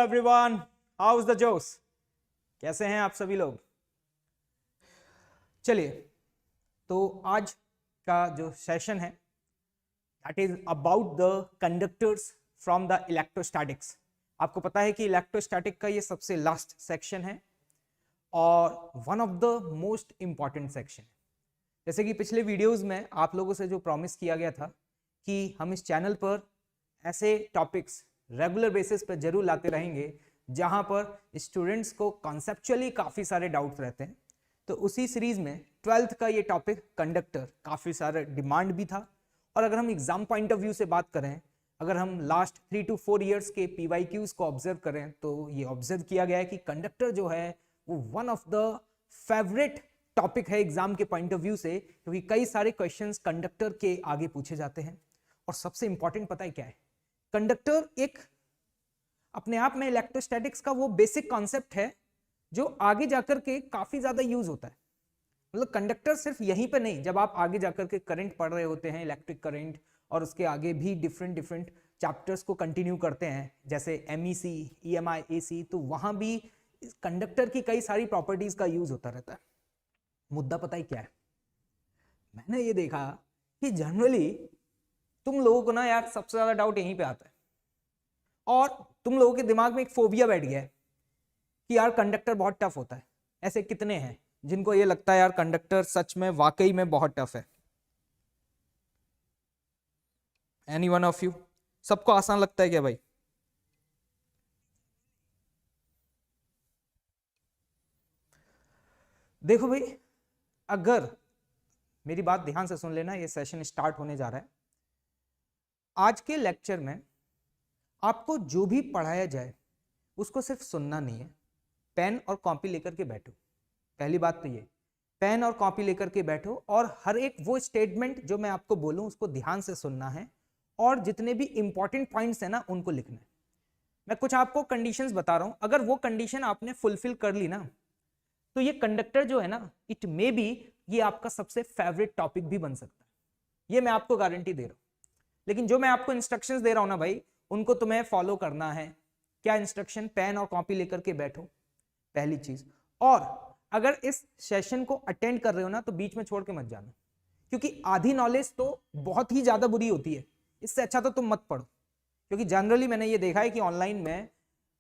Everyone, how is the जोश? कैसे हैं आप सभी लोग? चलिए, तो आज का जो सेशन है that is about the conductors from the electrostatics. आपको पता है कि इलेक्ट्रोस्टैटिक का ये सबसे लास्ट सेक्शन है और one of the most important section है। जैसे कि पिछले वीडियोस में आप लोगों से जो प्रॉमिस किया गया था कि हम इस चैनल पर ऐसे टॉपिक्स रेगुलर बेसिस पर जरूर लाते रहेंगे जहां पर स्टूडेंट्स को कॉन्सेप्चुअली काफ़ी सारे डाउट्स रहते हैं। तो उसी सीरीज में 12th का ये टॉपिक कंडक्टर काफ़ी सारा डिमांड भी था। और अगर हम एग्जाम पॉइंट ऑफ व्यू से बात करें, अगर हम लास्ट 3 to 4 ईयर्स के PYQs को ऑब्जर्व करें तो ये ऑब्जर्व किया गया है कि कंडक्टर जो है वो one of the favourite topic है एग्जाम के पॉइंट ऑफ व्यू से, क्योंकि कई सारे क्वेश्चंस कंडक्टर के आगे पूछे जाते हैं। और सबसे इंपॉर्टेंट पता है क्या है? कंडक्टर एक अपने आप में इलेक्ट्रोस्टैटिक्स का वो बेसिक कॉन्सेप्ट है जो आगे जाकर के काफी ज्यादा यूज होता है। मतलब कंडक्टर सिर्फ यहीं पे नहीं, जब आप आगे जाकर के करंट पढ़ रहे होते हैं, इलेक्ट्रिक करंट, और उसके आगे भी डिफरेंट चैप्टर्स को कंटिन्यू करते हैं जैसे MEC, EMI, AC, तो वहां भी कंडक्टर की कई सारी प्रॉपर्टीज का यूज होता रहता है। मुद्दा पता ही क्या है? मैंने ये देखा कि जनरली तुम लोगों को ना यार सबसे ज्यादा डाउट यहीं पे आता है और तुम लोगों के दिमाग में एक फोबिया बैठ गया है कि यार कंडक्टर बहुत टफ होता है। ऐसे कितने हैं जिनको ये लगता है यार कंडक्टर सच में वाकई में बहुत टफ है? Any one of you? सबको आसान लगता है क्या भाई? देखो भाई, अगर मेरी बात ध्यान से सुन लेना, ये सेशन स्टार्ट होने जा रहा है। आज के लेक्चर में आपको जो भी पढ़ाया जाए उसको सिर्फ सुनना नहीं है, पेन और कॉपी लेकर के बैठो। पहली बात तो ये, पेन और कॉपी लेकर के बैठो और हर एक वो स्टेटमेंट जो मैं आपको बोलूं उसको ध्यान से सुनना है और जितने भी इंपॉर्टेंट पॉइंट्स है ना उनको लिखना है। मैं कुछ आपको कंडीशंस बता रहा हूं, अगर वो कंडीशन आपने फुलफिल कर ली ना तो ये कंडक्टर जो है ना, इट मे बी ये आपका सबसे फेवरेट टॉपिक भी बन सकता है। ये मैं आपको गारंटी दे रहा हूं। लेकिन जो मैं आपको इंस्ट्रक्शंस दे रहा हूं ना भाई, उनको तुम्हें फॉलो करना है। क्या इंस्ट्रक्शन? पेन और कॉपी लेकर के बैठो, पहली चीज। और अगर इस सेशन को अटेंड कर रहे हो ना तो बीच में छोड़ के मत जाना, क्योंकि आधी नॉलेज तो बहुत ही ज्यादा बुरी होती है। इससे अच्छा तो तुम मत पढ़ो, क्योंकि जनरली मैंने ये देखा है कि ऑनलाइन में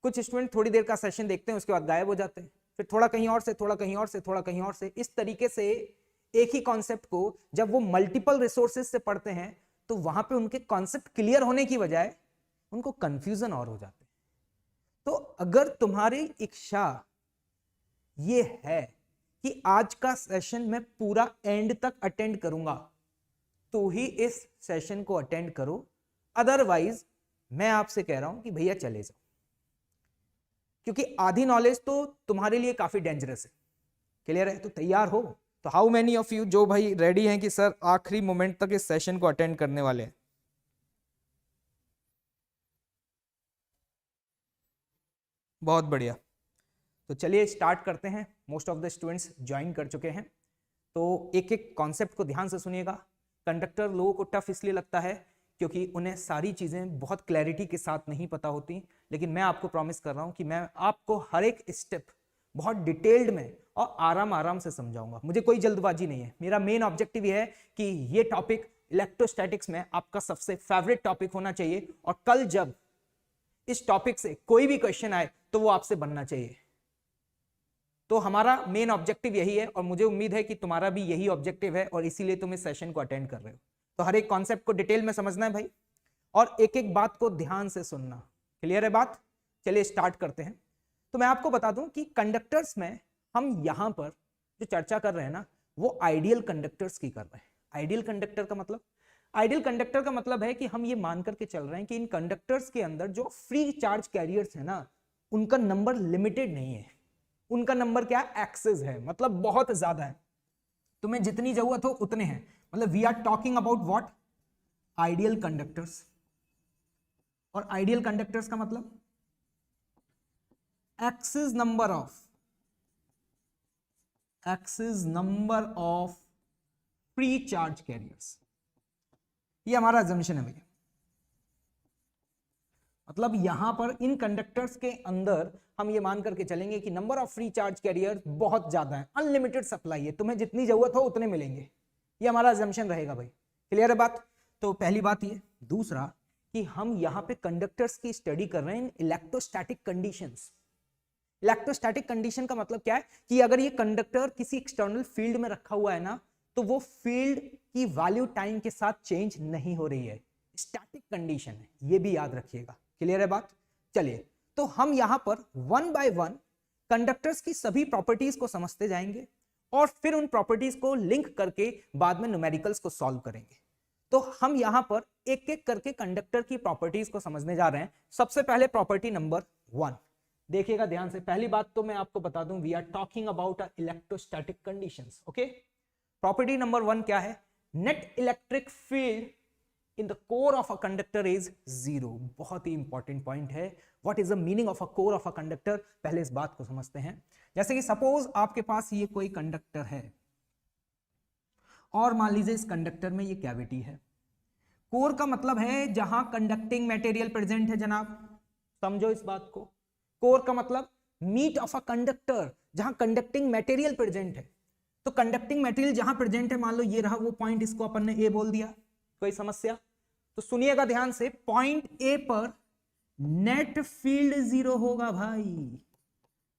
कुछ स्टूडेंट थोड़ी देर का सेशन देखते हैं, उसके बाद गायब हो जाते हैं, फिर थोड़ा कहीं और से, थोड़ा कहीं और से, थोड़ा कहीं और से। इस तरीके से एक ही कॉन्सेप्ट को जब वो मल्टीपल रिसोर्सेज से पढ़ते हैं तो वहां पे उनके कॉन्सेप्ट क्लियर होने की बजाय उनको कंफ्यूजन और हो जाते हैं। तो अगर तुम्हारी इच्छा ये है कि आज का सेशन मैं पूरा एंड तक अटेंड करूंगा तो ही इस सेशन को अटेंड करो, अदरवाइज मैं आपसे कह रहा हूं कि भैया चले जाओ, क्योंकि आधी नॉलेज तो तुम्हारे लिए काफी डेंजरस है। क्लियर है? तो तैयार हो? तो हाउ मेनी ऑफ यू जो भाई रेडी हैं कि सर आखिरी मोमेंट तक इस सेशन को अटेंड करने वाले हैं? बहुत बढ़िया। तो चलिए स्टार्ट करते हैं। Most of the students join कर चुके हैं, तो एक एक कॉन्सेप्ट को ध्यान से सुनिएगा। कंडक्टर लोगों को टफ इसलिए लगता है क्योंकि उन्हें सारी चीजें बहुत क्लैरिटी के साथ नहीं पता होती, लेकिन मैं आपको प्रॉमिस कर रहा हूं कि मैं आपको हर एक स्टेप बहुत डिटेल्ड में और आराम आराम से समझाऊंगा। मुझे कोई जल्दबाजी नहीं है। मेरा मेन ऑब्जेक्टिव ये है कि ये टॉपिक इलेक्ट्रोस्टैटिक्स में आपका सबसे फेवरेट टॉपिक होना चाहिए और कल जब इस टॉपिक से कोई भी क्वेश्चन आए तो वो आपसे बनना चाहिए। तो हमारा मेन ऑब्जेक्टिव यही है और मुझे उम्मीद है कि तुम्हारा भी यही ऑब्जेक्टिव है और इसीलिए तुम इस सेशन को अटेंड कर रहे हो। तो हर एक कॉन्सेप्ट को डिटेल में समझना है भाई, और एक एक बात को ध्यान से सुनना। क्लियर है बात? चलिए स्टार्ट करते हैं। तो मैं आपको बता दूं कि कंडक्टर्स में हम यहां पर जो चर्चा कर रहे हैं ना वो आइडियल कंडक्टर्स की कर रहे हैं। आइडियल कंडक्टर का मतलब, आइडियल कंडक्टर का मतलब है कि हम ये मान करके चल रहे हैं कि इन कंडक्टर्स के अंदर जो फ्री चार्ज कैरियर्स है ना उनका नंबर लिमिटेड नहीं है। उनका नंबर क्या है? एक्सेस है, मतलब बहुत ज्यादा है। तुम्हें जितनी जरूरत हो उतने हैं। मतलब we are talking about what? Ideal conductors. और आइडियल कंडक्टर्स का मतलब excess number of free charge carriers. ये हमारा अजम्पशन है भैया। मतलब यहां पर इन कंडक्टर्स के अंदर हम ये मान करके चलेंगे कि number of free charge carrier बहुत ज्यादा है, अनलिमिटेड सप्लाई है, तुम्हें जितनी जरूरत हो उतने मिलेंगे, ये हमारा अजम्पशन रहेगा भाई। क्लियर है बात? तो पहली बात ये। दूसरा कि हम यहां पे कंडक्टर्स की स्टडी कर रहे हैं इन इलेक्ट्रोस्टैटिक कंडीशंस। इलेक्ट्रोस्टैटिक कंडीशन का मतलब क्या है कि अगर ये कंडक्टर किसी एक्सटर्नल फील्ड में रखा हुआ है ना, तो वो फील्ड की वैल्यू टाइम के साथ चेंज नहीं हो रही है, स्टैटिक कंडीशन है, ये भी याद रखिएगा। क्लियर है बात? चलिए, तो हम यहां पर वन बाय वन कंडक्टर्स की सभी प्रॉपर्टीज को समझते जाएंगे और फिर उन प्रॉपर्टीज को लिंक करके बाद में न्यूमेरिकल्स को सॉल्व करेंगे। तो हम यहां पर एक एक करके कंडक्टर की प्रॉपर्टीज को समझने जा रहे हैं। सबसे पहले प्रॉपर्टी नंबर 1 देखिएगा ध्यान से। पहली बात तो मैं आपको बता दूं, we are talking about electrostatic conditions. Okay, property number 1 क्या है? Net electric field in the core of a conductor is 0। बहुत ही इंपॉर्टेंट पॉइंट है। What is the meaning of a core of a conductor? पहले इस बात को समझते हैं। जैसे कि सपोज आपके पास ये कोई कंडक्टर है और मान लीजिए इस कंडक्टर में ये कैविटी है। कोर का मतलब है जहां कंडक्टिंग मटेरियल प्रेजेंट है जनाब, समझो इस बात को। कोर का मतलब मीट ऑफ अ कंडक्टर, जहां कंडक्टिंग मटेरियल प्रेजेंट है। तो कंडक्टिंग मटेरियल जहां प्रेजेंट है, मान लो ये रहा वो पॉइंट, इसको अपन ने ए बोल दिया। कोई समस्या? तो सुनिएगा ध्यान से, पॉइंट ए पर नेट फील्ड 0 होगा भाई।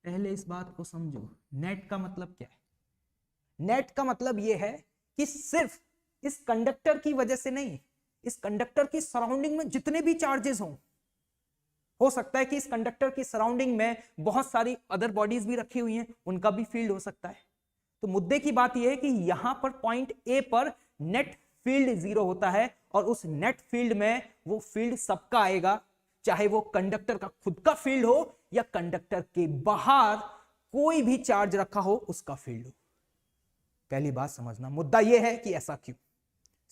पहले इस बात को समझो, नेट का मतलब क्या है? नेट का मतलब यह है कि सिर्फ इस कंडक्टर की वजह से नहीं, इस कंडक्टर की सराउंडिंग में जितने भी चार्जेस हों, हो सकता है कि इस कंडक्टर की सराउंडिंग में बहुत सारी अदर बॉडीज भी रखी हुई हैं, उनका भी फील्ड हो सकता है। तो मुद्दे की बात यह है कि यहां पर पॉइंट ए पर नेट फील्ड 0 होता है और उस नेट फील्ड में वो फील्ड सबका आएगा, चाहे वो कंडक्टर का खुद का फील्ड हो या कंडक्टर के बाहर कोई भी चार्ज रखा हो उसका फील्ड हो। पहली बात समझना, मुद्दा यह है कि ऐसा क्यों।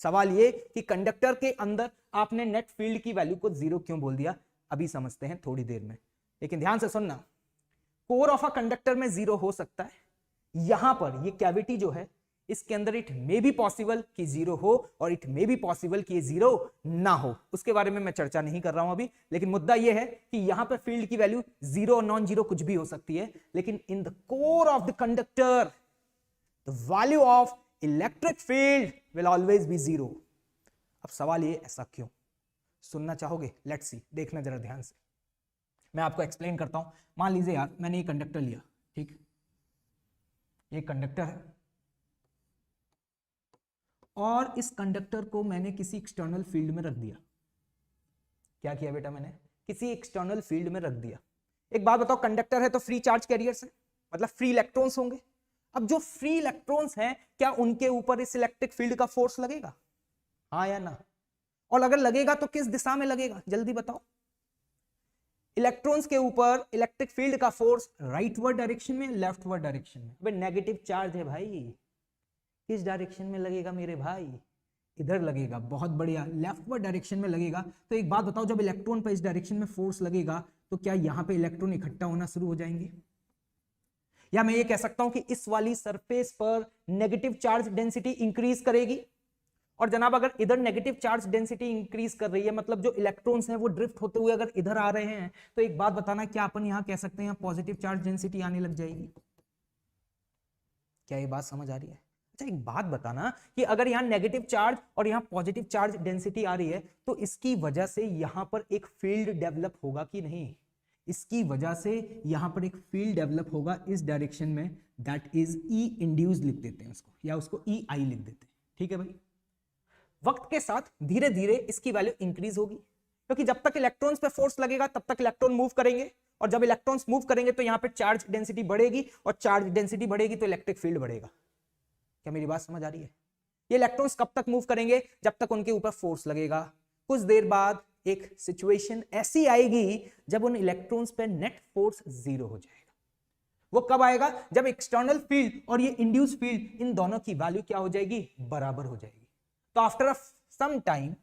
सवाल ये कि कंडक्टर के अंदर आपने नेट फील्ड की वैल्यू को 0 क्यों बोल दिया, अभी समझते हैं थोड़ी देर में। लेकिन ध्यान से सुनना, कोर ऑफ अ कंडक्टर में 0 हो सकता है। यहां पर ये कैविटी जो है, इसके अंदर इट मे बी पॉसिबल कि 0 हो और इट मे बी पॉसिबल कि ये 0 ना हो। उसके बारे में मैं चर्चा नहीं कर रहा हूं अभी, लेकिन मुद्दा यह है कि यहां पर फील्ड की वैल्यू 0 और नॉन 0 कुछ भी हो सकती है, लेकिन इन the core of the conductor the value of electric field will always be 0। अब सवाल ये, ऐसा क्यों? सुनना चाहोगे? लेट्स सी, देखना जरा ध्यान से, मैं आपको एक्सप्लेन करता हूं। मान लीजिए यार, मैंने ये कंडक्टर लिया, ठीक, ये कंडक्टर है और इस कंडक्टर को मैंने किसी एक्सटर्नल फील्ड में रख दिया। क्या किया बेटा? मैंने किसी एक्सटर्नल फील्ड में रख दिया। एक बात बताओ, कंडक्टर है तो फ्री चार्ज कैरियर्स है, मतलब फ्री इलेक्ट्रॉन्स होंगे। अब जो फ्री इलेक्ट्रॉन्स हैं, क्या उनके ऊपर इस इलेक्ट्रिक फील्ड का फोर्स लगेगा? हाँ या ना? और अगर लगेगा तो किस दिशा में लगेगा, जल्दी बताओ। इलेक्ट्रॉन्स के ऊपर इलेक्ट्रिक फील्ड का फोर्स राइटवर्ड डायरेक्शन में, लेफ्टवर्ड डायरेक्शन में? अबे नेगेटिव चार्ज है भाई, किस डायरेक्शन में लगेगा मेरे भाई? इधर लगेगा। बहुत बढ़िया, लेफ्टवर्ड डायरेक्शन में लगेगा। तो एक बात बताओ, जब इलेक्ट्रॉन पर इस डायरेक्शन में फोर्स लगेगा तो क्या यहां पे इलेक्ट्रॉन इकट्ठा होना शुरू हो जाएंगे? या मैं ये कह सकता हूं कि इस वाली सरफेस पर नेगेटिव चार्ज डेंसिटी इंक्रीज करेगी, और जनाब अगर इधर नेगेटिव चार्ज डेंसिटी इंक्रीज कर रही है, मतलब जो इलेक्ट्रॉन्स हैं वो ड्रिफ्ट होते हुए अगर इधर आ रहे हैं, तो एक बात बताना, क्या अपन यहां कह सकते हैं पॉजिटिव चार्ज डेंसिटी आने लग जाएगी? क्या ये बात समझ आ रही है? अच्छा एक बात बताना कि अगर यहाँ नेगेटिव चार्ज और यहाँ पॉजिटिव चार्ज डेंसिटी आ रही है, तो इसकी वजह से यहां पर एक फील्ड डेवलप होगा कि नहीं? इसकी वजह से यहां पर एक फील्ड डेवलप होगा इस डायरेक्शन में, दैट इज ई इंड्यूस्ड लिख देते हैं उसको, या उसको ई आई लिख देते हैं। ठीक है भाई, वक्त के साथ धीरे धीरे इसकी वैल्यू इंक्रीज होगी, क्योंकि जब तक इलेक्ट्रॉन्स पे फोर्स लगेगा तब तक इलेक्ट्रॉन मूव करेंगे, और जब इलेक्ट्रॉन्स मूव करेंगे तो यहाँ पे चार्ज डेंसिटी बढ़ेगी, और चार्ज डेंसिटी बढ़ेगी तो इलेक्ट्रिक फील्ड बढ़ेगा। क्या मेरी बात समझ आ रही है? ये इलेक्ट्रॉन्स कब तक मूव करेंगे? जब तक उनके ऊपर फोर्स लगेगा। कुछ देर बाद एक सिचुएशन ऐसी आएगी जब उन इलेक्ट्रॉन्स पे नेट फोर्स 0 हो जाएगा। वो कब आएगा? जब एक्सटर्नल फील्ड और ये इंड्यूस फील्ड, इन दोनों की वैल्यू क्या हो जाएगी? बराबर हो जाएगी। तो आफ्टर सम टाइम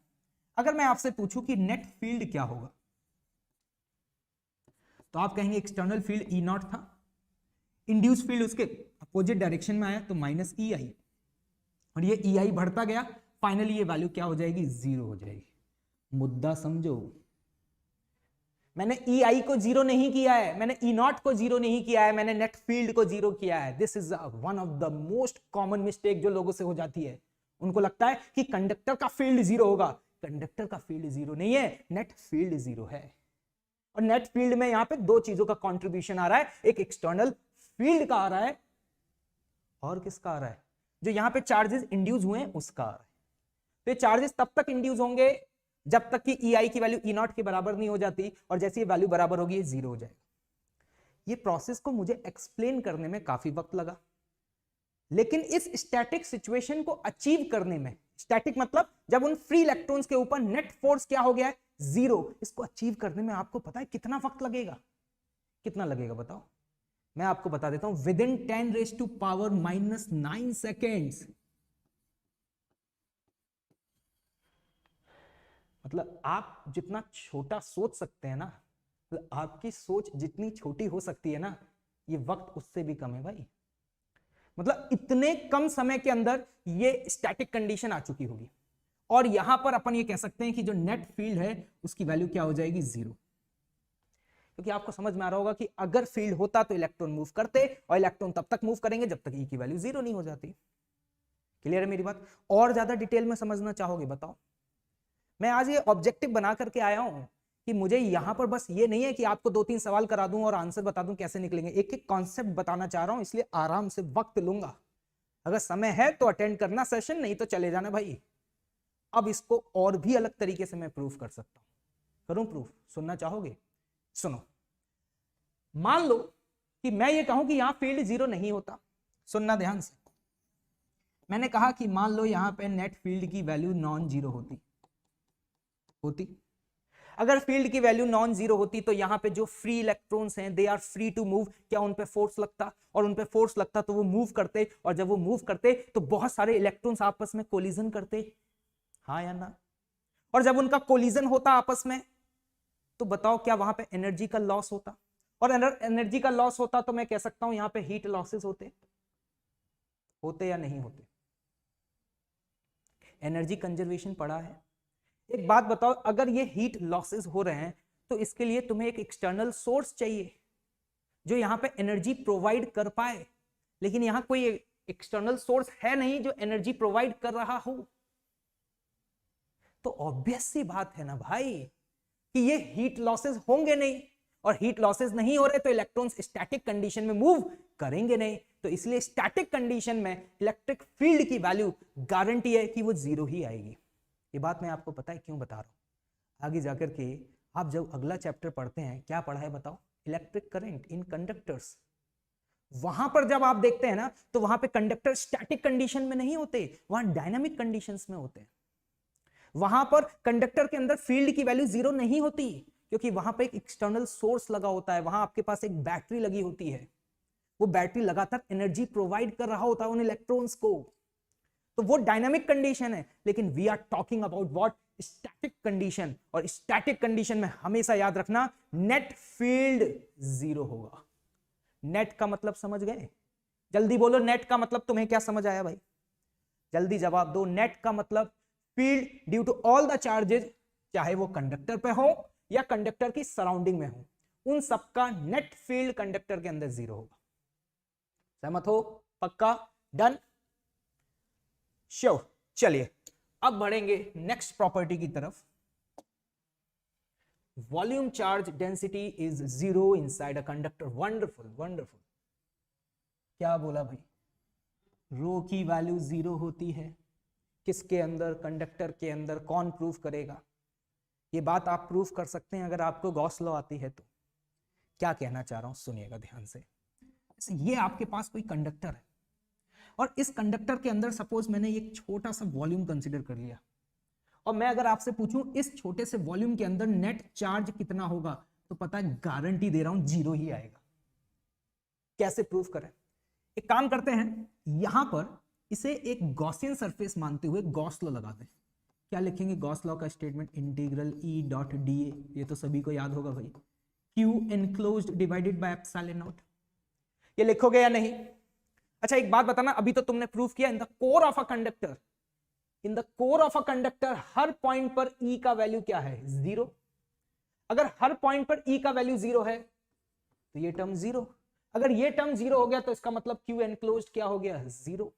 अगर मैं आपसे पूछूं कि नेट फील्ड क्या होगा, तो आप कहेंगे एक्सटर्नल फील्ड ई नॉट था, इंड्यूस फील्ड उसके अपोजिट डायरेक्शन में आया तो माइनस ई आई, और ये ई आई बढ़ता गया, फाइनली ये वैल्यू क्या हो जाएगी? 0 हो जाएगी। मुद्दा समझो, मैंने ई आई को जीरो नहीं किया है, मैंने ई नॉट को जीरो नहीं किया है, मैंने नेट फील्ड को जीरो किया है। This is one of the most common mistake जो लोगों से हो जाती है। उनको लगता है कि कंडक्टर का फील्ड जीरो होगा। कंडक्टर का फील्ड जीरो नहीं है, नेट फील्ड जीरो है। और नेट फील्ड में यहां पे दो चीजों का कंट्रीब्यूशन आ रहा है, एक एक्सटर्नल फील्ड का आ रहा है और किसका आ रहा है, जो यहां पे चार्जेस इंड्यूस हुए हैं उसका आ रहा है। तो ये चार्जेस तब तक इंड्यूस होंगे जब तक कि ई आई की वैल्यू ई नॉट के बराबर नहीं हो जाती, और जैसे ये वैल्यू बराबर होगी ये जीरो हो जाएगा। ये प्रोसेस को मुझे एक्सप्लेन करने में काफी वक्त लगा, लेकिन इस स्टैटिक सिचुएशन को अचीव करने में, स्टैटिक मतलब जब उन फ्री इलेक्ट्रॉन्स के ऊपर नेट फोर्स क्या हो गया है, जीरो, इसको अचीव करने में आपको पता है कितना वक्त लगेगा? कितना लगेगा बताओ? मैं आपको बता देता हूं, विद इन 10⁻⁻⁹ सेकेंड्स। मतलब आप जितना छोटा सोच सकते हैं ना, मतलब आपकी सोच जितनी छोटी हो सकती है ना, ये वक्त उससे भी कम है भाई। मतलब इतने कम समय के अंदर ये स्टैटिक कंडीशन आ चुकी होगी, और यहां पर अपन ये कह सकते हैं कि जो नेट फील्ड है उसकी वैल्यू क्या हो जाएगी, जीरो। क्योंकि आपको समझ में आ रहा होगा कि अगर फील्ड होता तो इलेक्ट्रॉन मूव करते, और इलेक्ट्रॉन तब तक मूव करेंगे जब तक ई की वैल्यू जीरो नहीं हो जाती। क्लियर है मेरी बात? और ज्यादा डिटेल में समझना चाहोगे बताओ? मैं आज ये ऑब्जेक्टिव बना करके आया हूं कि मुझे यहां पर बस ये नहीं है कि आपको 2-3 सवाल करा दूं और आंसर बता दूं कैसे निकलेंगे, एक एक कॉन्सेप्ट बताना चाह रहा हूं, इसलिए आराम से वक्त लूंगा। अगर समय है तो अटेंड करना सेशन, नहीं तो चले जाना भाई। अब इसको और भी अलग तरीके से मैं प्रूफ कर सकता हूं। करूं प्रूफ? सुनना चाहोगे? सुनो। मान लो कि मैं ये कहूं कि यहां फील्ड जीरो नहीं होता। सुनना ध्यान से। मैंने कहा कि मान लो यहां पे नेट फील्ड की वैल्यू नॉन जीरो होती। अगर फील्ड की वैल्यू नॉन जीरो होती तो यहां पे जो फ्री इलेक्ट्रॉन्स हैं they are free to move, क्या उन पे फोर्स लगता? और उन पे फोर्स लगता तो वो मूव करते, और जब वो मूव करते तो बहुत सारे इलेक्ट्रॉन्स आपस में कोलिजन करते, हाँ या ना? और जब उनका कोलिजन होता आपस में तो बताओ क्या वहां पे एनर्जी का लॉस होता? और एनर्जी का लॉस होता तो मैं कह सकता हूं यहां पे हीट लॉसेस होते या नहीं होते? एनर्जी कंजर्वेशन पढ़ा है। एक बात बताओ, अगर ये हीट लॉसेस हो रहे हैं तो इसके लिए तुम्हें एक एक्सटर्नल सोर्स चाहिए जो यहां पे एनर्जी प्रोवाइड कर पाए, लेकिन यहां कोई एक्सटर्नल सोर्स है नहीं जो एनर्जी प्रोवाइड कर रहा हो। तो ऑब्वियस सी बात है ना भाई कि ये हीट लॉसेस होंगे नहीं, और हीट लॉसेस नहीं हो रहे तो इलेक्ट्रॉन्स स्टैटिक कंडीशन में मूव करेंगे नहीं। तो इसलिए स्टैटिक कंडीशन में इलेक्ट्रिक फील्ड की वैल्यू गारंटी है कि वो जीरो ही आएगी। ये बात मैं आपको पता है क्यों बता रहा हूं? आगे जाकर के आप जब अगला चैप्टर पढ़ते हैं, क्या पढ़ा है बताओ? Electric current in conductors. वहां पर जब आप देखते हैं ना तो वहां पे कंडक्टर स्टैटिक कंडीशन में नहीं होते, वहां डायनामिक कंडीशंस में होते हैं। वहां पर कंडक्टर के अंदर फील्ड की वैल्यू जीरो नहीं होती, क्योंकि वहां पर एक एक्सटर्नल सोर्स लगा होता है, वहां आपके पास एक बैटरी लगी होती है, वो बैटरी लगातार एनर्जी प्रोवाइड कर रहा होता है उन इलेक्ट्रॉन्स को। तो वो डायनामिक कंडीशन है, लेकिन we are talking about what? Static condition. और स्टैटिक कंडीशन में हमेशा याद रखना नेट फील्ड जीरो होगा। नेट का मतलब समझ गए? जल्दी बोलो, नेट का मतलब तुम्हें क्या समझ आया भाई? जल्दी जवाब दो। नेट का मतलब field due to all the charges, चाहे वो कंडक्टर पे हो या कंडक्टर की सराउंडिंग में हो, उन सबका नेट फील्ड कंडक्टर के अंदर जीरो होगा। सहमत हो? पक्का? डन? श्योर। चलिए अब बढ़ेंगे नेक्स्ट प्रॉपर्टी की तरफ। Volume charge density is zero inside a conductor. Wonderful wonderful. क्या बोला भाई? रो की वैल्यू जीरो होती है किसके अंदर? कंडक्टर के अंदर। कौन प्रूफ करेगा? ये बात आप प्रूफ कर सकते हैं अगर आपको गॉस लॉ आती है तो। क्या कहना चाह रहा हूं सुनिएगा ध्यान से। ये आपके पास कोई कंडक्टर है, और इस कंडक्टर के अंदर सपोज मैंने एक छोटा सा वॉल्यूम कंसीडर कर लिया, और मैं अगर आपसे पूछूं इस छोटे से वॉल्यूम के अंदर नेट चार्ज कितना होगा, तो पता है गारंटी दे रहा हूं जीरो ही आएगा। कैसे प्रूफ करें? एक काम करते हैं, यहां पर इसे एक गॉसियन सरफेस मानते हुए गॉस लॉ लगा दें। क्या लिखेंगे गॉस लॉ का statement? Integral E dot D A, ये तो सभी को याद होगा भाई, Q enclosed divided by epsilon not. ये लिखोगे या नहीं? अच्छा एक बात बताना, अभी तो तुमने प्रूफ किया इन the core of a conductor, in the core of a conductor her point पर ई का वैल्यू क्या है? जीरो। अगर हर पॉइंट पर ई का वैल्यू 0 है तो ये टर्म 0, अगर ये टर्म 0 हो गया तो इसका मतलब क्यू एनक्लोज्ड क्या हो गया, 0।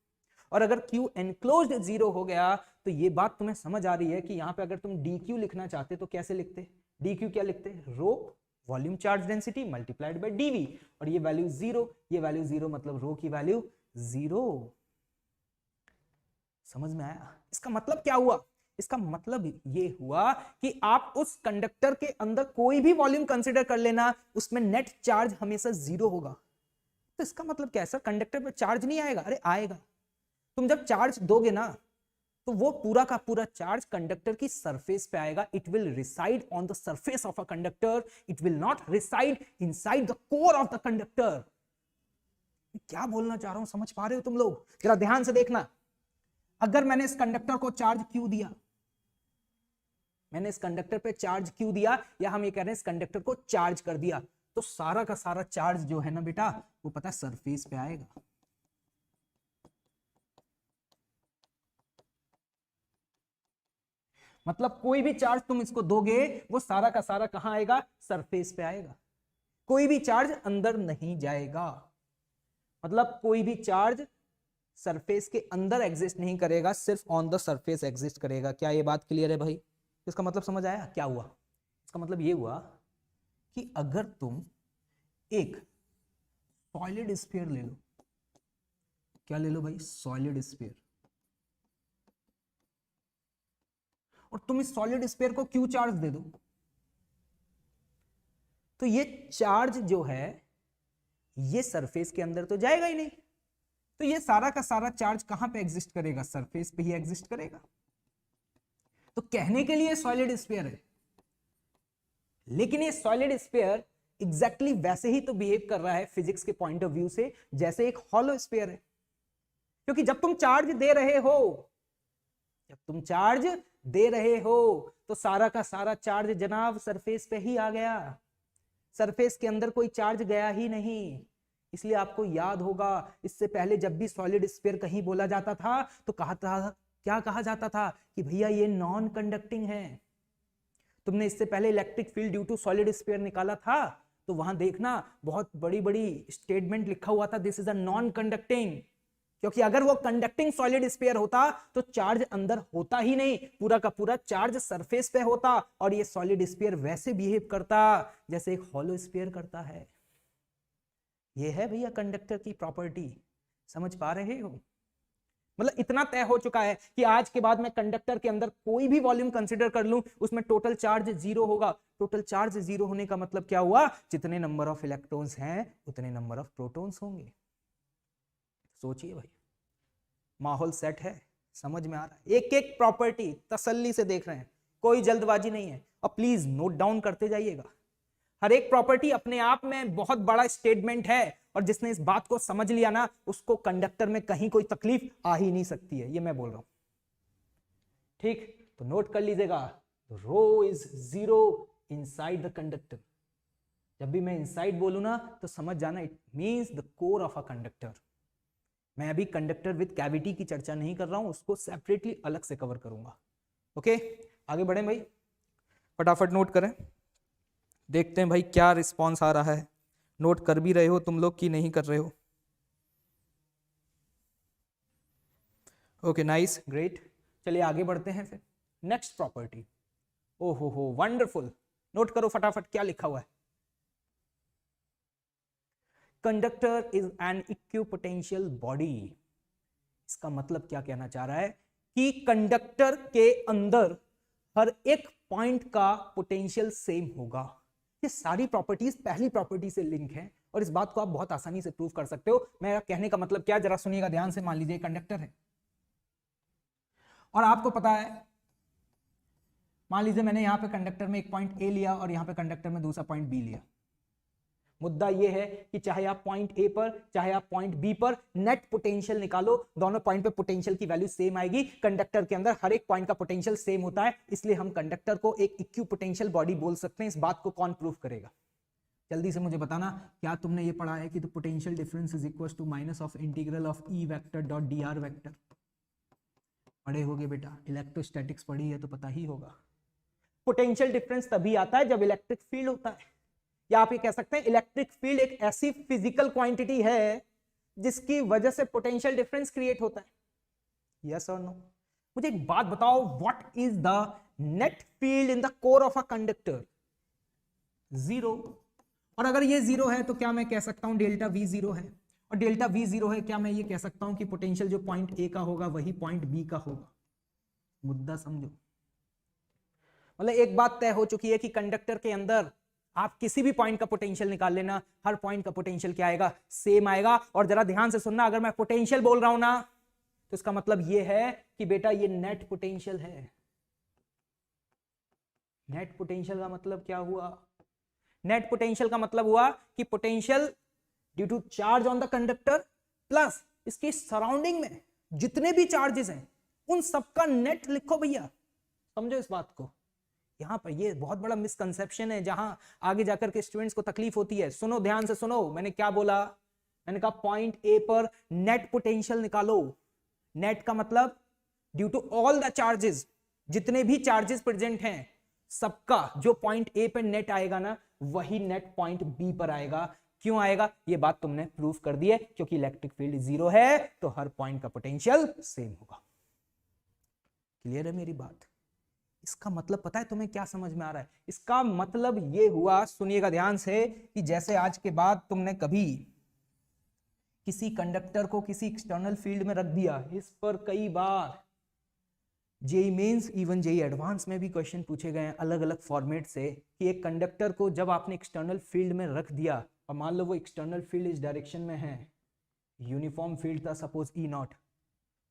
और अगर क्यू एनक्लोज्ड 0 हो गया तो ये बात तुम्हें समझ आ रही है कि यहां पे अगर तुम डी क्यू लिखना चाहते तो कैसे लिखते, डी क्यू क्या लिखते, rho volume charge density multiplied by DV, और ये वैल्यू 0, ये वैल्यू 0 मतलब रो की वैल्यू 0। समझ में आया? इसका मतलब क्या हुआ, इसका मतलब ये हुआ कि आप उस कंडक्टर के अंदर कोई भी वॉल्यूम कंसीडर कर लेना, उसमें नेट चार्ज हमेशा 0 होगा। तो इसका मतलब क्या है सर, कंडक्टर पे चार्ज नहीं आएगा? अरे आएगा। तुम जब चार्ज दोगे ना तो वो पूरा का पूरा चार्ज कंडक्टर की सरफेस पे आएगा। It will reside on the surface of a conductor, it will not reside inside the core of the conductor. क्या बोलना चाह रहा हूं, समझ पा रहे हो तुम लोग? जरा ध्यान से देखना, अगर मैंने इस कंडक्टर को चार्ज क्यू दिया, मैंने इस कंडक्टर पे चार्ज क्यू दिया, या हम ये कह रहे हैं इस कंडक्टर को चार्ज कर दिया, तो सारा का सारा चार्ज जो है ना बेटा, वो पता है सरफेस पे आएगा। मतलब कोई भी चार्ज तुम इसको दोगे वो सारा का सारा कहां आएगा, सरफेस पे आएगा। कोई भी चार्ज अंदर नहीं जाएगा, मतलब कोई भी चार्ज सरफेस के अंदर एग्जिस्ट नहीं करेगा, सिर्फ ऑन द सरफेस एग्जिस्ट करेगा। क्या ये बात क्लियर है भाई? इसका मतलब समझ आया क्या हुआ? इसका मतलब ये हुआ कि अगर तुम एक सॉलिड स्फीयर ले लो, क्या ले लो भाई, सॉलिड स्फीयर, और तुम इस सॉलिड स्फीयर को क्यू चार्ज दे दो, तो ये चार्ज जो है ये सरफेस के अंदर तो जाएगा ही नहीं, तो ये सारा का सारा चार्ज कहां पे एग्जिस्ट करेगा, सरफेस पे ही एग्जिस्ट करेगा। तो कहने के लिए सॉलिड स्फीयर है, लेकिन ये सॉलिड स्फीयर एग्जैक्टली वैसे ही तो बिहेव कर रहा है फिजिक्स के पॉइंट ऑफ व्यू से जैसे एक हॉलो स्फीयर है। क्योंकि जब तुम चार्ज दे रहे हो, जब तुम चार्ज दे रहे हो तो सारा का सारा चार्ज जनाब सरफेस पे ही आ गया, सरफेस के अंदर कोई चार्ज गया ही नहीं। इसलिए आपको याद होगा इससे पहले जब भी सॉलिड स्फीयर कहीं बोला जाता था तो क्या कहा जाता था कि भैया ये नॉन कंडक्टिंग है। तुमने इससे पहले electric field due to solid sphere निकाला था, तो वहां देखना बहुत बड़ी बड़ी स्टेटमेंट लिखा हुआ था, this is a non conducting. क्योंकि अगर वो कंडक्टिंग सॉलिड स्फीयर होता तो चार्ज अंदर होता ही नहीं, पूरा का पूरा चार्ज सरफेस पे होता, और ये सॉलिड स्फीयर वैसे बिहेव करता जैसे एक हॉलो स्फीयर करता है। ये है भैया कंडक्टर की प्रॉपर्टी, समझ पा रहे हो? मतलब इतना तय हो चुका है कि आज के बाद मैं कंडक्टर के अंदर कोई भी वॉल्यूम कंसीडर कर लूं, उसमें टोटल चार्ज 0 होगा। टोटल चार्ज 0 होने का मतलब क्या हुआ, जितने नंबर ऑफ इलेक्ट्रॉन्स हैं उतने नंबर ऑफ प्रोटॉन्स होंगे। सोचिए भाई, माहौल सेट है, समझ में आ रहा है? एक एक प्रॉपर्टी तसल्ली से देख रहे हैं, कोई जल्दबाजी नहीं है, और प्लीज नोट डाउन करते जाइएगा। हर एक प्रॉपर्टी अपने आप में बहुत बड़ा स्टेटमेंट है, और जिसने इस बात को समझ लिया ना उसको कंडक्टर में कहीं कोई तकलीफ आ ही नहीं सकती है, ये मैं बोल रहा हूं। ठीक, तो नोट कर लीजिएगा, रो इज 0 इनसाइड द कंडक्टर। जब भी मैं इनसाइड बोलूं ना तो समझ जाना it means the core of a conductor. मैं अभी कंडक्टर विद कैविटी की चर्चा नहीं कर रहा हूं, उसको सेपरेटली अलग से कवर करूंगा। ओके, आगे बढ़े भाई, फटाफट नोट करें, देखते हैं भाई क्या रिस्पॉन्स आ रहा है। नोट कर भी रहे हो तुम लोग कि नहीं कर रहे हो? Okay nice, great. चलिए आगे बढ़ते हैं फिर। नेक्स्ट प्रॉपर्टी, ओहो वंडरफुल, नोट करो फटाफट क्या लिखा हुआ है। Conductor is an equipotential body. इसका मतलब क्या कहना चाह रहा है कि कंडक्टर के अंदर हर एक पॉइंट का पोटेंशियल सेम होगा। ये सारी प्रॉपर्टीज पहली प्रॉपर्टी से लिंक है, और इस बात को आप बहुत आसानी से प्रूव कर सकते हो। मेरा कहने का मतलब क्या, जरा सुनिएगा ध्यान से। मान लीजिए कंडक्टर है और आपको पता है, मान लीजिए मैंने यहां पे कंडक्टर में एक पॉइंट ए लिया और यहां पे कंडक्टर में दूसरा पॉइंट बी लिया। मुद्दा यह है कि चाहे आप पॉइंट ए पर चाहे आप पॉइंट बी पर नेट पोटेंशियल निकालो, दोनों पॉइंट पे पोटेंशियल की वैल्यू सेम आएगी। कंडक्टर के अंदर हर एक पॉइंट का पोटेंशियल सेम होता है, इसलिए हम कंडक्टर को एक इक्विपोटेंशियल बॉडी बोल सकते हैं। इस बात को कौन प्रूव करेगा? जल्दी से मुझे बताना, क्या तुमने ये पढ़ा है कि the potential difference is equal to minus of integral of E vector dot D R vector? पढ़े होगे बेटा, इलेक्ट्रोस्टैटिक्स पढ़ी है तो पता ही होगा। पोटेंशियल डिफरेंस तभी आता है जब इलेक्ट्रिक फील्ड होता है, या आप ये कह सकते हैं इलेक्ट्रिक फील्ड एक ऐसी फिजिकल क्वांटिटी है जिसकी वजह से पोटेंशियल डिफरेंस क्रिएट होता है। यस और नो? मुझे एक बात बताओ, what is the net field in the core of a conductor? Zero. और अगर ये जीरो है तो क्या मैं कह सकता हूं डेल्टा वी जीरो है? और डेल्टा वी जीरो है, क्या मैं ये कह सकता हूं कि पोटेंशियल जो पॉइंट ए का होगा वही पॉइंट बी का होगा? मुद्दा समझो। मतलब एक बात तय हो चुकी है कि कंडक्टर के अंदर आप किसी भी पॉइंट का पोटेंशियल निकाल लेना, हर पॉइंट का पोटेंशियल क्या आएगा? सेम आएगा। और जरा ध्यान से सुनना, अगर मैं पोटेंशियल बोल रहा हूं ना तो इसका मतलब यह है कि बेटा ये नेट पोटेंशियल है। नेट पोटेंशियल का मतलब क्या हुआ? नेट पोटेंशियल का मतलब हुआ कि potential due to charge on the conductor plus इसके सराउंडिंग में जितने भी चार्जेस हैं उन सबका नेट लिखो भैया। समझो इस बात को। यहां पर ये बहुत बड़ा मिसकंसेप्शन है जहां आगे जाकर के स्टूडेंट्स को तकलीफ होती है। सुनो ध्यान से सुनो, मैंने क्या बोला? मैंने कहा पॉइंट ए पर नेट पोटेंशियल निकालो। नेट का मतलब due to all the charges, जितने भी चार्जेस प्रेजेंट हैं सबका जो पॉइंट ए पर नेट आएगा ना वही नेट पॉइंट बी पर आएगा। क्यों आएगा? ये बात तुमने प्रूव कर दी है, क्योंकि इलेक्ट्रिक फील्ड जीरो है तो हर पॉइंट का पोटेंशियल सेम होगा। क्लियर है मेरी बात? इसका मतलब पता है तुम्हें क्या समझ में आ रहा है? इसका मतलब ये हुआ, सुनिएगा ध्यान से, कि जैसे आज के बाद तुमने कभी किसी कंडक्टर को किसी एक्सटर्नल फील्ड में रख दिया, इस पर कई बार JEE mains even JEE advance में भी क्वेश्चन पूछे गए हैं अलग अलग फॉर्मेट से, कि एक कंडक्टर को जब आपने एक्सटर्नल फील्ड में रख दिया और मान लो वो एक्सटर्नल फील्ड इस डायरेक्शन में है, यूनिफॉर्म फील्ड था सपोज ई नॉट,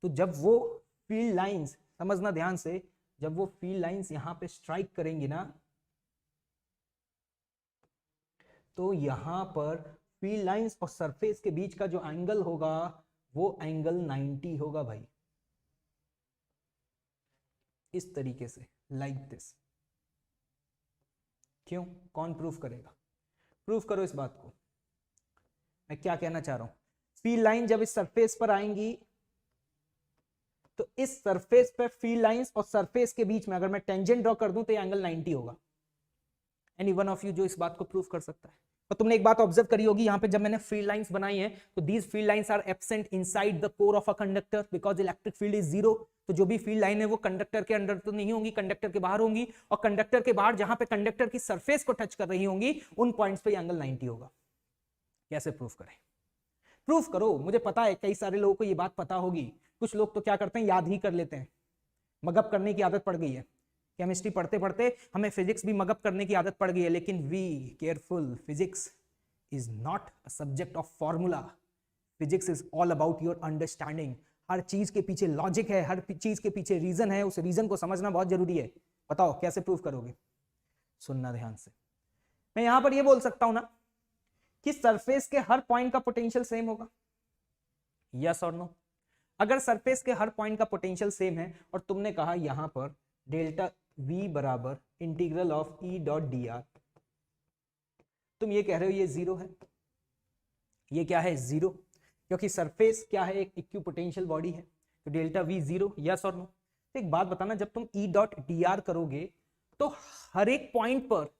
तो जब वो फील्ड लाइंस, समझना ध्यान से, जब वो फील्ड लाइंस यहां पे स्ट्राइक करेंगी ना तो यहां पर फील्ड लाइंस और सरफेस के बीच का जो एंगल होगा वो एंगल 90 होगा भाई। इस तरीके से, लाइक दिस। क्यों? कौन प्रूफ करेगा? प्रूफ करो इस बात को। मैं क्या कहना चाह रहा हूं, फील्ड लाइन जब इस सरफेस पर आएंगी तो इस सरफेस पे फील्ड लाइंस और सरफेस के बीच में अगर मैं टेंजेंट ड्रॉ कर दूं तो ये एंगल 90 होगा। एनी वन ऑफ यू जो इस बात को प्रूफ कर सकता है? और तुमने एक बात ऑब्जर्व करी होगी, यहां पे जब मैंने फील्ड लाइंस बनाई है तो these field lines are absent inside the core of a conductor because electric field is zero. तो जो भी फील्ड लाइन है वो कंडक्टर के अंदर तो नहीं होंगी, कंडक्टर के बाहर होंगी, और कंडक्टर के बाहर जहां पे कंडक्टर की सरफेस को टच कर रही होंगी उन पॉइंट्स पे एंगल 90 होगा। कैसे प्रूफ करें? प्रूफ करो। मुझे पता है कई सारे लोगों को ये बात पता होगी, कुछ लोग तो क्या करते हैं याद ही कर लेते हैं, मगअप करने की आदत पड़ गई है। केमिस्ट्री पढ़ते पढ़ते हमें फिजिक्स भी मगअप करने की आदत पड़ गई है, लेकिन be careful, physics is not a subject of formula. Physics is all about your understanding. हर चीज के पीछे लॉजिक है, हर चीज के पीछे रीजन है, उस रीजन को समझना बहुत जरूरी है। बताओ कैसे प्रूफ करोगे? सुनना ध्यान से। मैं यहां पर ये बोल सकता हूं ना कि सरफेस के हर पॉइंट का पोटेंशियल सेम होगा। यस और नो? अगर सरफेस के हर पॉइंट का पोटेंशियल सेम है और तुमने कहा यहां पर डेल्टा V बराबर integral of E dot D are, तुम ये कह रहे हो ये जीरो है। ये क्या है? जीरो, क्योंकि सरफेस क्या है? एक इक्विपोटेंशियल बॉडी है, तो डेल्टा V जीरो। यस और नो? तो एक बात बताना, जब तुम E डॉट डी आर करोगे तो हर एक पॉइंट पर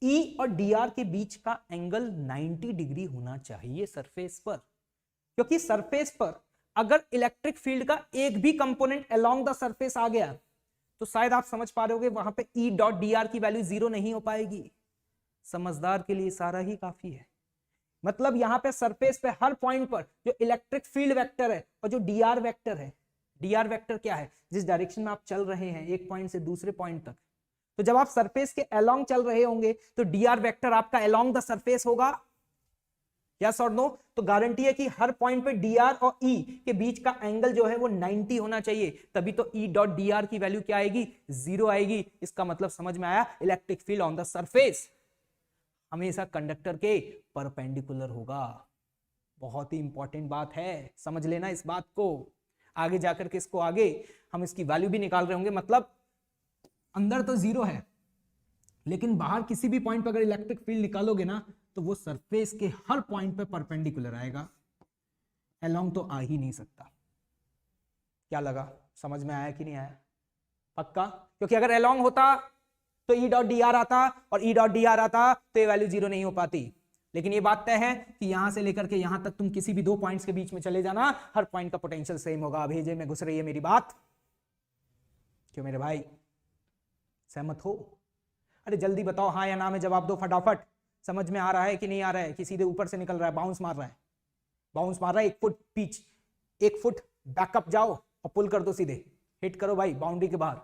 E और dr के बीच का एंगल 90 डिग्री होना चाहिए सरफेस पर, क्योंकि सरफेस पर अगर इलेक्ट्रिक फील्ड का एक भी कंपोनेंट अलोंग द सरफेस आ गया तो शायद आप समझ पा रहे होगे वहां पे E डॉट dr की वैल्यू जीरो नहीं हो पाएगी। समझदार के लिए सारा ही काफी है। मतलब यहां पे सरफेस पे हर पॉइंट पर जो इलेक्ट्रिक फील्ड वेक्टर है और जो dr वेक्टर है, dr वेक्टर क्या है? जिस डायरेक्शन में आप चल रहे हैं एक पॉइंट से दूसरे पॉइंट तक, तो जब आप सरफेस के अलोंग चल रहे होंगे तो dr वेक्टर आपका अलोंग द सरफेस होगा। यस और नो? तो गारंटी है कि हर पॉइंट पे dr और e के बीच का एंगल जो है वो 90 होना चाहिए, तभी तो E डॉट dr की वैल्यू क्या आएगी? जीरो आएगी। इसका मतलब समझ में आया? Electric field on the surface हमेशा कंडक्टर के परपेंडिकुलर होगा। बहुत ही इंपॉर्टेंट बात है, समझ लेना इस बात को। आगे जाकर के इसको आगे हम इसकी वैल्यू भी निकाल रहे होंगे। मतलब अंदर तो जीरो है लेकिन बाहर किसी भी पॉइंट पर अगर इलेक्ट्रिक फील्ड निकालोगे ना तो वो सरफेस के हर पॉइंट पे परपेंडिकुलर आएगा, अलोंग तो आ ही नहीं सकता। क्या लगा? समझ में आया कि नहीं आया? पक्का? क्योंकि अगर अलोंग होता तो ई डॉट डी आर आता और ई डॉट डी आर आता तो ये वैल्यू जीरो नहीं हो पाती। लेकिन ये बात तय है कि यहां से लेकर के यहां तक तुम किसी भी दो पॉइंट्स के बीच में चले जाना, हर पॉइंट का पोटेंशियल सेम होगा। भेजे में घुस रही है मेरी बात? क्यों मेरे भाई, सहमत हो? अरे जल्दी बताओ, हाँ या ना में जवाब दो फटाफट। समझ में आ रहा है कि नहीं आ रहा है? कि सीधे ऊपर से निकल रहा है, बाउंस मार रहा है? बाउंस मार रहा है, 1 फुट पीच, 1 फुट बैकअप जाओ और पुल कर दो, सीधे हिट करो भाई बाउंड्री के बाहर।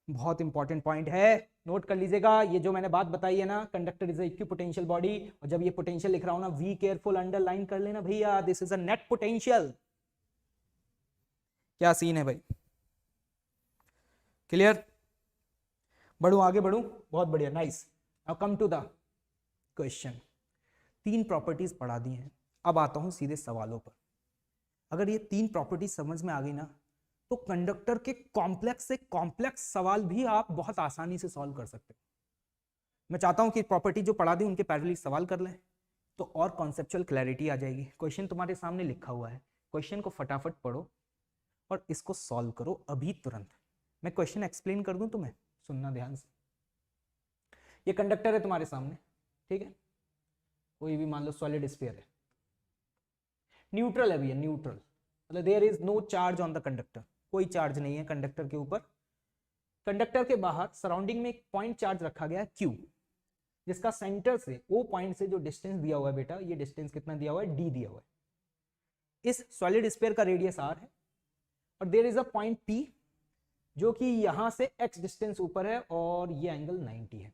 बहुत इंपॉर्टेंट पॉइंट है, नोट कर लीजिएगा। ये जो मैंने बात बताई है ना, कंडक्टर इज इक्विपोटेंशियल बॉडी, और जब ये पोटेंशियल लिख रहा हूं ना, वी केयरफुल अंडरलाइन कर लेना भैया, this is a net potential. क्या सीन है भाई? क्लियर? बढ़ू आगे बढ़ू? बहुत बढ़िया, nice. Now come to the question. 3 properties पढ़ा दी हैं, अब आता हूं सीधे सवालों पर। अगर ये 3 प्रॉपर्टीज समझ में आ गई ना, तो कंडक्टर के कॉम्प्लेक्स से कॉम्प्लेक्स सवाल भी आप बहुत आसानी से सॉल्व कर सकते हो। मैं चाहता हूं कि प्रॉपर्टी जो पढ़ा दी उनके पैरेलल सवाल कर लें, तो और कॉन्सेप्चुअल क्लैरिटी आ जाएगी। क्वेश्चन तुम्हारे सामने लिखा हुआ है, क्वेश्चन को फटाफट पढ़ो और इसको सॉल्व करो अभी तुरंत। मैं क्वेश्चन एक्सप्लेन कर दूं तुम्हें, सुनना ध्यान से। ये कंडक्टर है तुम्हारे सामने, ठीक है, कोई भी मान लो सॉलिड स्फीयर है, न्यूट्रल है भैया, न्यूट्रल मतलब there is no charge on the conductor, कोई चार्ज नहीं है कंडक्टर के ऊपर। कंडक्टर के बाहर सराउंडिंग में एक पॉइंट चार्ज रखा गया है Q, जिसका सेंटर से ओ पॉइंट से जो डिस्टेंस दिया हुआ है बेटा, ये डिस्टेंस कितना दिया हुआ है? D दिया हुआ है। इस सॉलिड स्फीयर का रेडियस R है और there is a point P जो कि यहां से x डिस्टेंस ऊपर है और ये एंगल 90 है।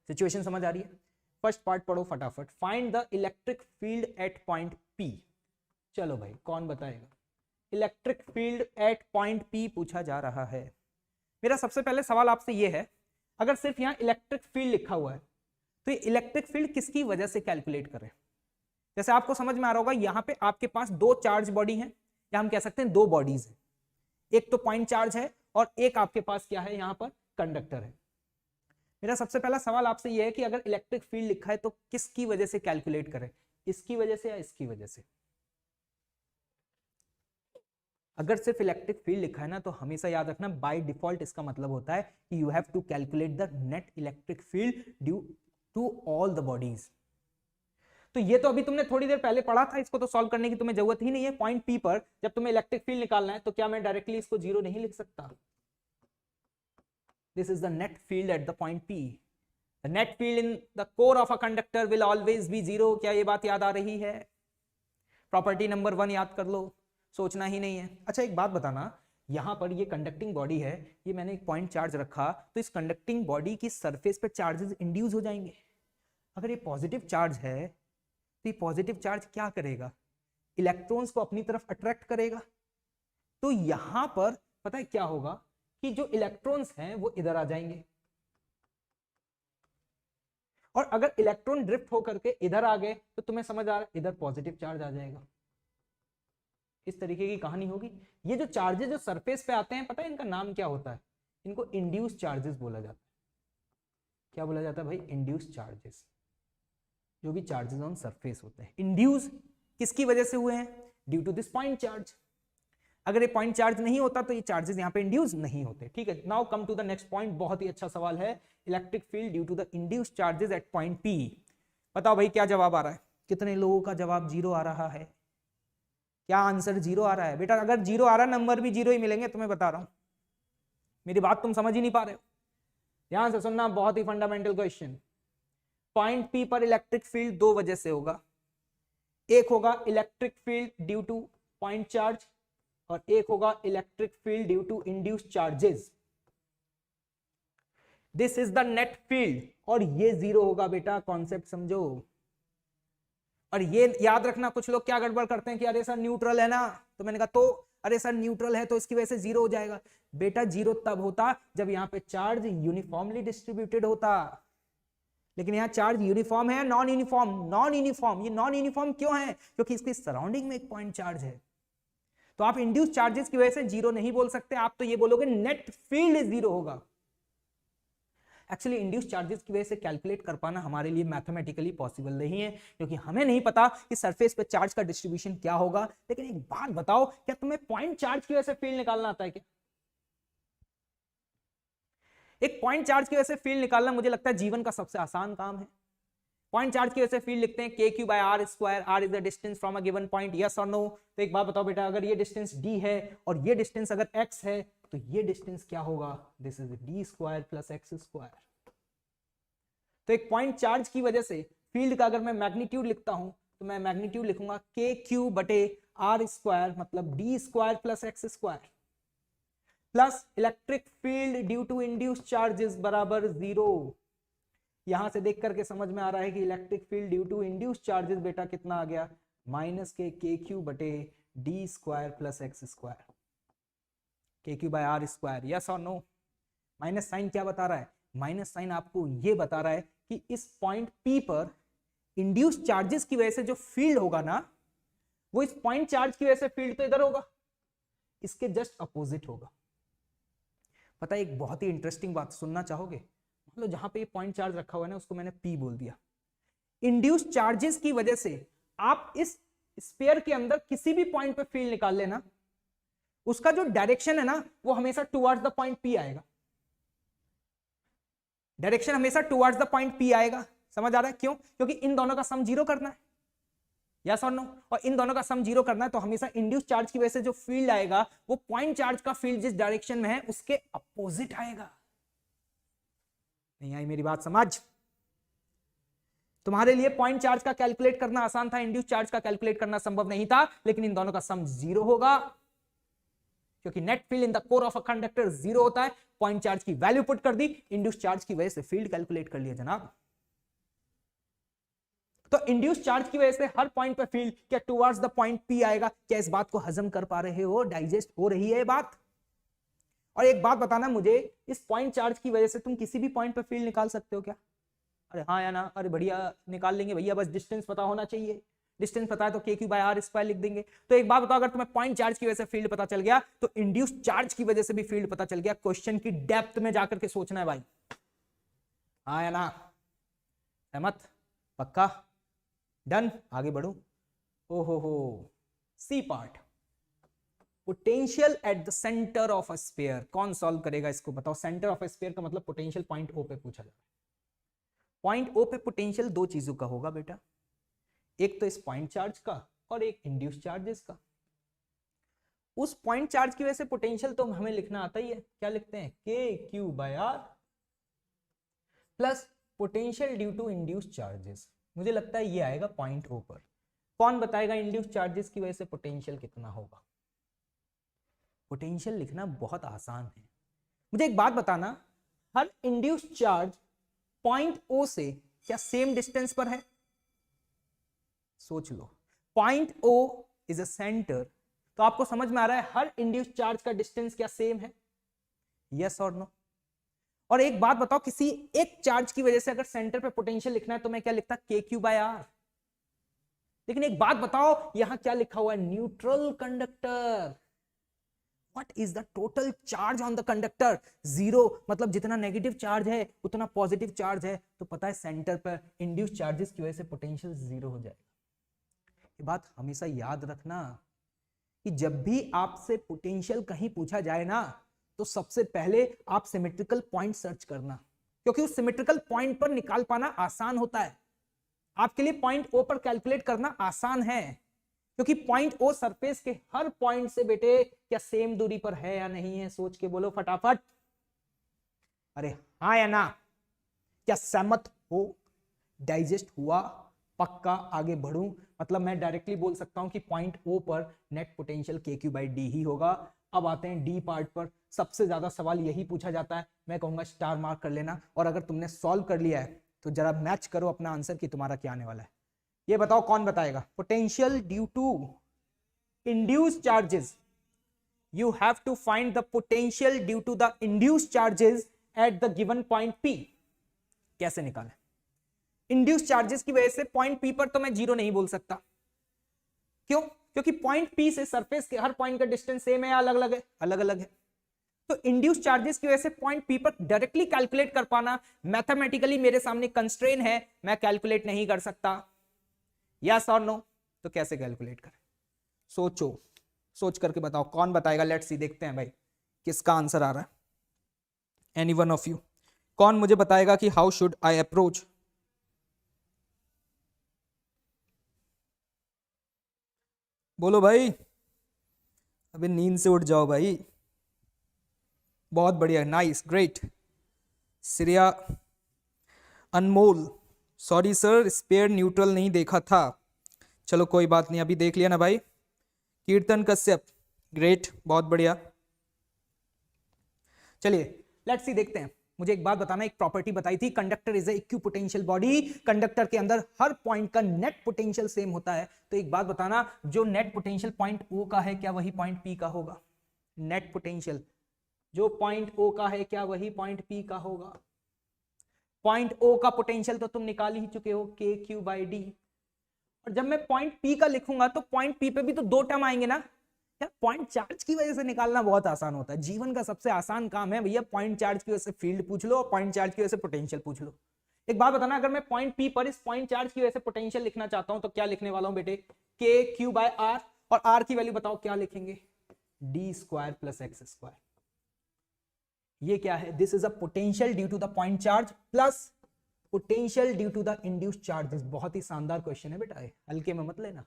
सिचुएशन समझ आ रही है? फर्स्ट पार्ट पढ़ो फटाफट। Find the electric field at point P। चलो भाई, कौन बताएगा? Electric field at point P पूछा जा रहा है। मेरा सबसे पहले सवाल आपसे यह है, अगर सिर्फ यहां इलेक्ट्रिक फील्ड लिखा हुआ है तो ये इलेक्ट्रिक फील्ड किसकी वजह से कैलकुलेट करें? जैसे आपको समझ में आ रहा होगा, यहां पे आपके पास 2 चार्ज बॉडी हैं, या हम कह सकते हैं 2 बॉडीज हैं। एक तो पॉइंट चार्ज है और एक आपके पास क्या है, यहां पर कंडक्टर है। मेरा सबसे पहला सवाल आपसे यह है कि अगर इलेक्ट्रिक फील्ड लिखा है तो किसकी वजह से कैलकुलेट करें? इसकी वजह से या इसकी वजह से? अगर सिर्फ इलेक्ट्रिक फील्ड लिखा है ना, तो हमेशा याद रखना बाय डिफॉल्ट इसका मतलब होता है कि you have to calculate the net electric field due to all the bodies. तो ये तो अभी तुमने थोड़ी देर पहले पढ़ा था, इसको तो सॉल्व करने की तुम्हें जरूरत ही नहीं है। पॉइंट P पर जब तुम्हें इलेक्ट्रिक फील्ड निकालना है तो क्या मैं डायरेक्टली इसको 0 नहीं लिख सकता? This is the net field at the point P। The net field in the core of a conductor will always be 0। क्या ये बात याद आ रही है? प्रॉपर्टी नंबर 1 याद कर लो, सोचना ही नहीं है। अच्छा एक बात बताना, यहां पर ये कंडक्टिंग बॉडी है, ये मैंने एक पॉइंट चार्ज रखा, तो इस कंडक्टिंग बॉडी की सरफेस पे चार्जेस इंड्यूस हो जाएंगे। अगर ये पॉजिटिव चार्ज है तो ये पॉजिटिव चार्ज क्या करेगा? इलेक्ट्रॉन्स को अपनी तरफ अट्रैक्ट करेगा। तो यहां पर पता है क्या होगा कि जो इलेक्ट्रॉन्स हैं वो इधर आ जाएंगे, और अगर इलेक्ट्रॉन ड्रिफ्ट होकर के इधर आ गए तो तुम्हें समझ आ रहा है इधर पॉजिटिव चार्ज आ जाएगा। इस तरीके की कहानी होगी। ये जो चार्जेस जो सरफेस पे आते हैं, पता है इनका नाम क्या होता है? इनको इंड्यूस चार्जेस बोला जाता है। क्या बोला जाता है भाई? Induce charges. जो भी चार्जेस ऑन सरफेस होते हैं, इंड्यूस किसकी वजह से हुए हैं? Due to this point charge. अगर ये पॉइंट चार्ज नहीं होता तो ये चार्जेस यहाँ पे इंड्यूस नहीं होते। ठीक है, now come to the next point. बहुत ही अच्छा सवाल है, electric field due to the induce charges at point P। बताओ भाई क्या जवाब आ रहा है? कितने लोगों का जवाब 0 आ रहा है? क्या आंसर 0 आ रहा है? बेटा अगर 0 आ रहा है, नंबर भी 0 ही मिलेंगे, तुम्हें बता रहा हूं। मेरी बात तुम समझ ही नहीं पा रहे हो। ध्यान से सुनना, बहुत ही फंडामेंटल क्वेश्चन। पॉइंट P पर इलेक्ट्रिक फील्ड 2 वजह से होगा। एक होगा electric field due to point charge और एक होगा electric field due to induced charges. This is the net field और ये 0 होगा बेटा, कॉन्सेप्ट समझो। और ये याद रखना, कुछ लोग क्या गड़बड़ करते हैं कि अरे सर न्यूट्रल है ना, तो मैंने कहा तो अरे सर न्यूट्रल है तो इसकी वजह से 0 हो जाएगा। बेटा 0 तब होता जब यहाँ पे चार्ज यूनिफॉर्मली डिस्ट्रीब्यूटेड होता, लेकिन यहाँ चार्ज यूनिफॉर्म है, नॉन यूनिफॉर्म। नॉन यूनिफॉर्म, ये नॉन यूनिफॉर्म क्यों है? क्योंकि इसके सराउंडिंग में एक पॉइंट चार्ज है। तो आप इंड्यूस चार्जेस की वजह से 0 नहीं बोल सकते, आप तो ये बोलोगे नेट फील्ड 0 होगा। एक्चुअली इंड्यूस चार्जेस की वजह से कैलकुलेट कर पाना हमारे लिए मैथमेटिकली पॉसिबल नहीं है, क्योंकि हमें नहीं पता कि सरफेस पे चार्ज का डिस्ट्रीब्यूशन क्या होगा। लेकिन एक बात बताओ, क्या तुम्हें पॉइंट चार्ज की वजह से फील्ड निकालना आता है क्या? एक पॉइंट चार्ज की वजह से फील्ड निकालना मुझे लगता है जीवन का सबसे आसान काम है। पॉइंट चार्ज की वजह से फील्ड लिखते हैं के Q by R square, R is the distance from a given point, yes और नो। तो एक बात बताओ बेटा, अगर ये डिस्टेंस डी है और ये डिस्टेंस अगर एक्स है तो ये डिस्टेंस क्या होगा? This is D square plus X square. तो एक पॉइंट चार्ज की वजह से फील्ड का अगर मैं मैग्नीट्यूड लिखता हूं तो मैं मैग्नीट्यूड लिखूंगा के क्यू बटे आर स्क्वायर, मतलब D square plus X square, plus electric field due to induce charges बराबर 0। यहां से देख करके समझ में आ रहा है कि electric field due to induce charges बेटा कितना आ गया? माइनस के क्यू बटे D square plus X square, K Q by R square, yes और नो। माइनस साइन क्या बता रहा है? माइनस साइन आपको ये बता रहा है कि इस पॉइंट पी पर इंड्यूस चार्जेस की वजह से जो फील्ड होगा ना, वो इस पॉइंट चार्ज की वजह से फील्ड तो इधर होगा, इसके जस्ट अपोजिट होगा। पता है एक बहुत ही इंटरेस्टिंग बात सुनना चाहोगे? मतलब जहां पे ये पॉइंट चार्ज रखा हुआ है ना, उसको मैंने पी बोल दिया। इंड्यूस चार्जेस की वजह से आप इस स्फीयर के अंदर किसी भी पॉइंट पे फील्ड निकाल लेना, उसका जो डायरेक्शन है ना वो हमेशा टुवर्ड्स द पॉइंट पी आएगा। डायरेक्शन हमेशा टुवर्ड्स द पॉइंट पी आएगा। समझ आ रहा है क्यों? क्योंकि इन दोनों का सम जीरो करना है, यस और नो। और इन दोनों का सम जीरो करना है तो हमेशा इंड्यूस चार्ज की वजह से जो फील्ड आएगा वो पॉइंट चार्ज का फील्ड जिस डायरेक्शन में है उसके अपोजिट आएगा। नहीं आई मेरी बात समझ? तुम्हारे लिए पॉइंट चार्ज का कैलकुलेट करना आसान था, इंड्यूस चार्ज का कैलकुलेट करना संभव नहीं था, लेकिन इन दोनों का सम जीरो होगा क्योंकि net field in the core of a conductor zero होता है। पॉइंट चार्ज की वैल्यू पुट कर दी, इंड्यूस चार्ज की वजह से फील्ड कैलकुलेट कर लिया जनाब। तो इंड्यूस चार्ज की वजह से हर पॉइंट पे फील्ड क्या टुवर्ड्स द पॉइंट पी आएगा? क्या इस बात को हजम कर पा रहे हो? डाइजेस्ट हो रही है ये बात? और एक बात बताना मुझे, इस पॉइंट चार्ज की वजह से तुम किसी भी पॉइंट पे फील्ड निकाल सकते हो क्या? अरे हाँ या ना? अरे बढ़िया निकाल लेंगे भैया, बस डिस्टेंस पता होना चाहिए। डिस्टेंस पता है तो के क्यू बाय आर स्क्वायर लिख देंगे। तो एक बात बताओ, अगर तुम्हें पॉइंट चार्ज की वजह से फील्ड पता चल गया तो इंड्यूस चार्ज की वजह से भी फील्ड पता चल गया। क्वेश्चन की डेप्थ में जाकर के सोचना है भाई, हाँ या ना? सहमत? पक्का? डन? आगे बढ़ू। ओहो, C part, potential at the center of a sphere. कौन सॉल्व करेगा इसको बताओ? सेंटर ऑफ अ स्फीयर का मतलब पोटेंशियल पॉइंट ओ पे पूछा जाए। पॉइंट ओ पे पोटेंशियल दो चीजों का होगा बेटा, एक तो इस पॉइंट चार्ज का और एक इंड्यूस चार्जेस का। उस पॉइंट चार्ज की वजह से पोटेंशियल तो हमें लिखना आता ही है, क्या लिखते हैं? के Q by R plus potential due to induce charges. मुझे लगता है ये आएगा पॉइंट ओ पर। कौन बताएगा इंड्यूस चार्जेस की वजह से पोटेंशियल कितना होगा? पोटेंशियल लिखना बहुत आसान है। मुझे एक बात बताना, हर इंड्यूस चार्ज पॉइंट ओ से क्या सेम डिस्टेंस पर है? सोच लो, point O is a center, तो आपको समझ में आ रहा है हर इंड्यूस चार्ज का डिस्टेंस क्या सेम है? यस और नो? और एक बात बताओ, किसी एक चार्ज की वजह से अगर सेंटर पे पोटेंशियल लिखना है तो मैं क्या लिखता? के क्यू बाय आर। लेकिन एक बात बताओ, यहां क्या लिखा हुआ है? Neutral conductor. What is the total charge on the conductor? Zero, मतलब जितना नेगेटिव चार्ज है उतना पॉजिटिव चार्ज है। तो पता है सेंटर पर इंड्यूस चार्जेस की वजह से पोटेंशियल जीरो हो जाएगा। ये बात हमेशा याद रखना कि जब भी आपसे पोटेंशियल कहीं पूछा जाए ना, तो सबसे पहले आप सिमेट्रिकल पॉइंट सर्च करना, क्योंकि उस सिमेट्रिकल पॉइंट पर निकाल पाना आसान होता है। आपके लिए पॉइंट ओ पर कैलकुलेट करना आसान है, क्योंकि पॉइंट ओ सरफेस के हर पॉइंट से बेटे क्या सेम दूरी पर है या नहीं है? सोच के बोलो फटाफट। अरे हाँ या ना? क्या सहमत हो? डाइजेस्ट हुआ? पक्का? आगे बढ़ूं? मतलब मैं डायरेक्टली बोल सकता हूं कि पॉइंट ओ पर नेट पोटेंशियल के क्यू बाई डी ही होगा। अब आते हैं डी पार्ट पर। सबसे ज्यादा सवाल यही पूछा जाता है, मैं कहूंगा स्टार मार्क कर लेना। और अगर तुमने सॉल्व कर लिया है तो जरा मैच करो अपना आंसर कि तुम्हारा क्या आने वाला है। ये बताओ कौन बताएगा? Potential due to induced charges, you have to find the potential due to the induced charges at the given point P। कैसे निकालें? इंड्यूस्ड चार्जेस की वजह से पॉइंट P पर तो मैं जीरो नहीं बोल सकता। क्यों? क्योंकि पॉइंट P से सरफेस के हर पॉइंट का डिस्टेंस सेम है या अलग अलग है? अलग अलग है। तो इंड्यूस्ड चार्जेस की वजह से पॉइंट P पर डायरेक्टली कैलकुलेट कर पाना मैथमेटिकली मेरे सामने कंस्ट्रेन है, मैं कैलकुलेट नहीं कर सकता। यस और नो? तो कैसे कैलकुलेट करें? सोचो, सोच करके बताओ कौन बताएगा। लेट्स सी, देखते हैं भाई किसका आंसर आ रहा है। Any one of you? कौन मुझे बताएगा कि हाउ शुड आई अप्रोच? बोलो भाई, अभी नींद से उठ जाओ भाई। बहुत बढ़िया, नाइस, ग्रेट। श्रेया, अनमोल, सॉरी सर स्पेयर न्यूट्रल नहीं देखा था। चलो कोई बात नहीं, अभी देख लिया ना भाई। कीर्तन कश्यप, ग्रेट, बहुत बढ़िया। चलिए लेट्स सी, देखते हैं। मुझे एक बात बताना, एक प्रॉपर्टी बताई थी, conductor is a equipotential body, conductor के अंदर हर पॉइंट का नेट पोटेंशियल सेम होता है। तो एक बात बताना, जो नेट पोटेंशियल पॉइंट ओ का है क्या वही पॉइंट पी का होगा? नेट पोटेंशियल जो पॉइंट ओ का है क्या वही पॉइंट पी का होगा? पॉइंट ओ का पोटेंशियल तो तुम निकाल ही चुके हो, के क्यू बाई डी। और जब मैं पॉइंट पी का लिखूंगा तो पॉइंट पी पे भी तो दो टर्म आएंगे ना यार। पॉइंट चार्ज की वजह से निकालना बहुत आसान होता है, जीवन का सबसे आसान काम है भैया। पॉइंट चार्ज की वजह से फील्ड पूछ लो और पॉइंट चार्ज की वजह से पोटेंशियल पूछ लो। एक बात बताना, अगर मैं पॉइंट पी पर इस पॉइंट चार्ज की वजह से पोटेंशियल लिखना चाहता हूं तो क्या लिखने वाला हूं बेटे? K Q by R. और आर की वैल्यू बताओ क्या लिखेंगे? D square plus X square. ये क्या है? This is a potential due to the point charge plus potential due to the induced charges. बहुत ही शानदार क्वेश्चन है बेटा, हल्के में मत लेना।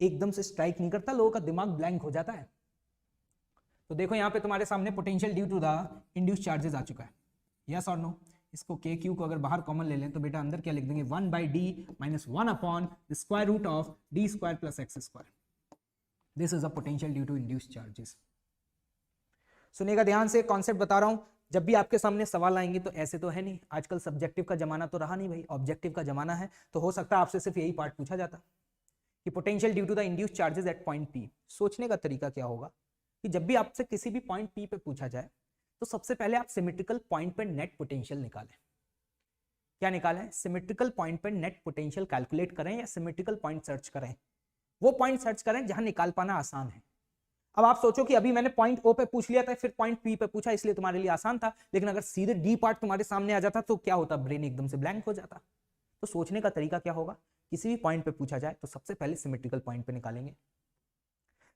एकदम से स्ट्राइक नहीं करता, लोगों का दिमाग ब्लैंक हो जाता है। तो देखो यहां पे तुम्हारे सामने potential due to the induced charges आ चुका है, यस और नो? इसको के क्यू को अगर बाहर कॉमन ले लें तो बेटा अंदर क्या लिख देंगे? 1 by D minus 1 upon the square root of D square plus X square. This is a potential due to induced charges. सुनिएगा ध्यान से, कॉन्सेप्ट बता रहा हूं। जब भी आपके सामने सवाल आएंगे तो ऐसे तो है नहीं, आजकल सब्जेक्टिव का जमाना तो रहा नहीं भाई, ऑब्जेक्टिव का जमाना है। तो हो सकता है आपसे सिर्फ यही पार्ट पूछा जाता कि potential due to the induced charges at point P. सोचने का तरीका क्या होगा कि जब भी आपसे किसी भी पॉइंट पी पे पूछा जाए तो सबसे पहले आप सिमेट्रिकल पॉइंट पर नेट पोटेंशियल निकालें। क्या निकालें? सिमेट्रिकल पॉइंट पर नेट पोटेंशियल कैलकुलेट करें या सिमेट्रिकल पॉइंट सर्च करें। वो पॉइंट सर्च करें जहां निकाल पाना आसान है। अब आप सोचो कि अभी मैंने पॉइंट ओ पे पूछ लिया था, फिर पॉइंट पी पे पूछा, इसलिए तुम्हारे लिए आसान था। लेकिन अगर सीधे डी पार्ट तुम्हारे सामने आ जाता तो क्या होता? ब्रेन एकदम से ब्लैंक हो जाता। तो सोचने का तरीका क्या होगा? किसी भी पॉइंट पे पूछा जाए तो सबसे पहले सिमेट्रिकल पॉइंट पे निकालेंगे।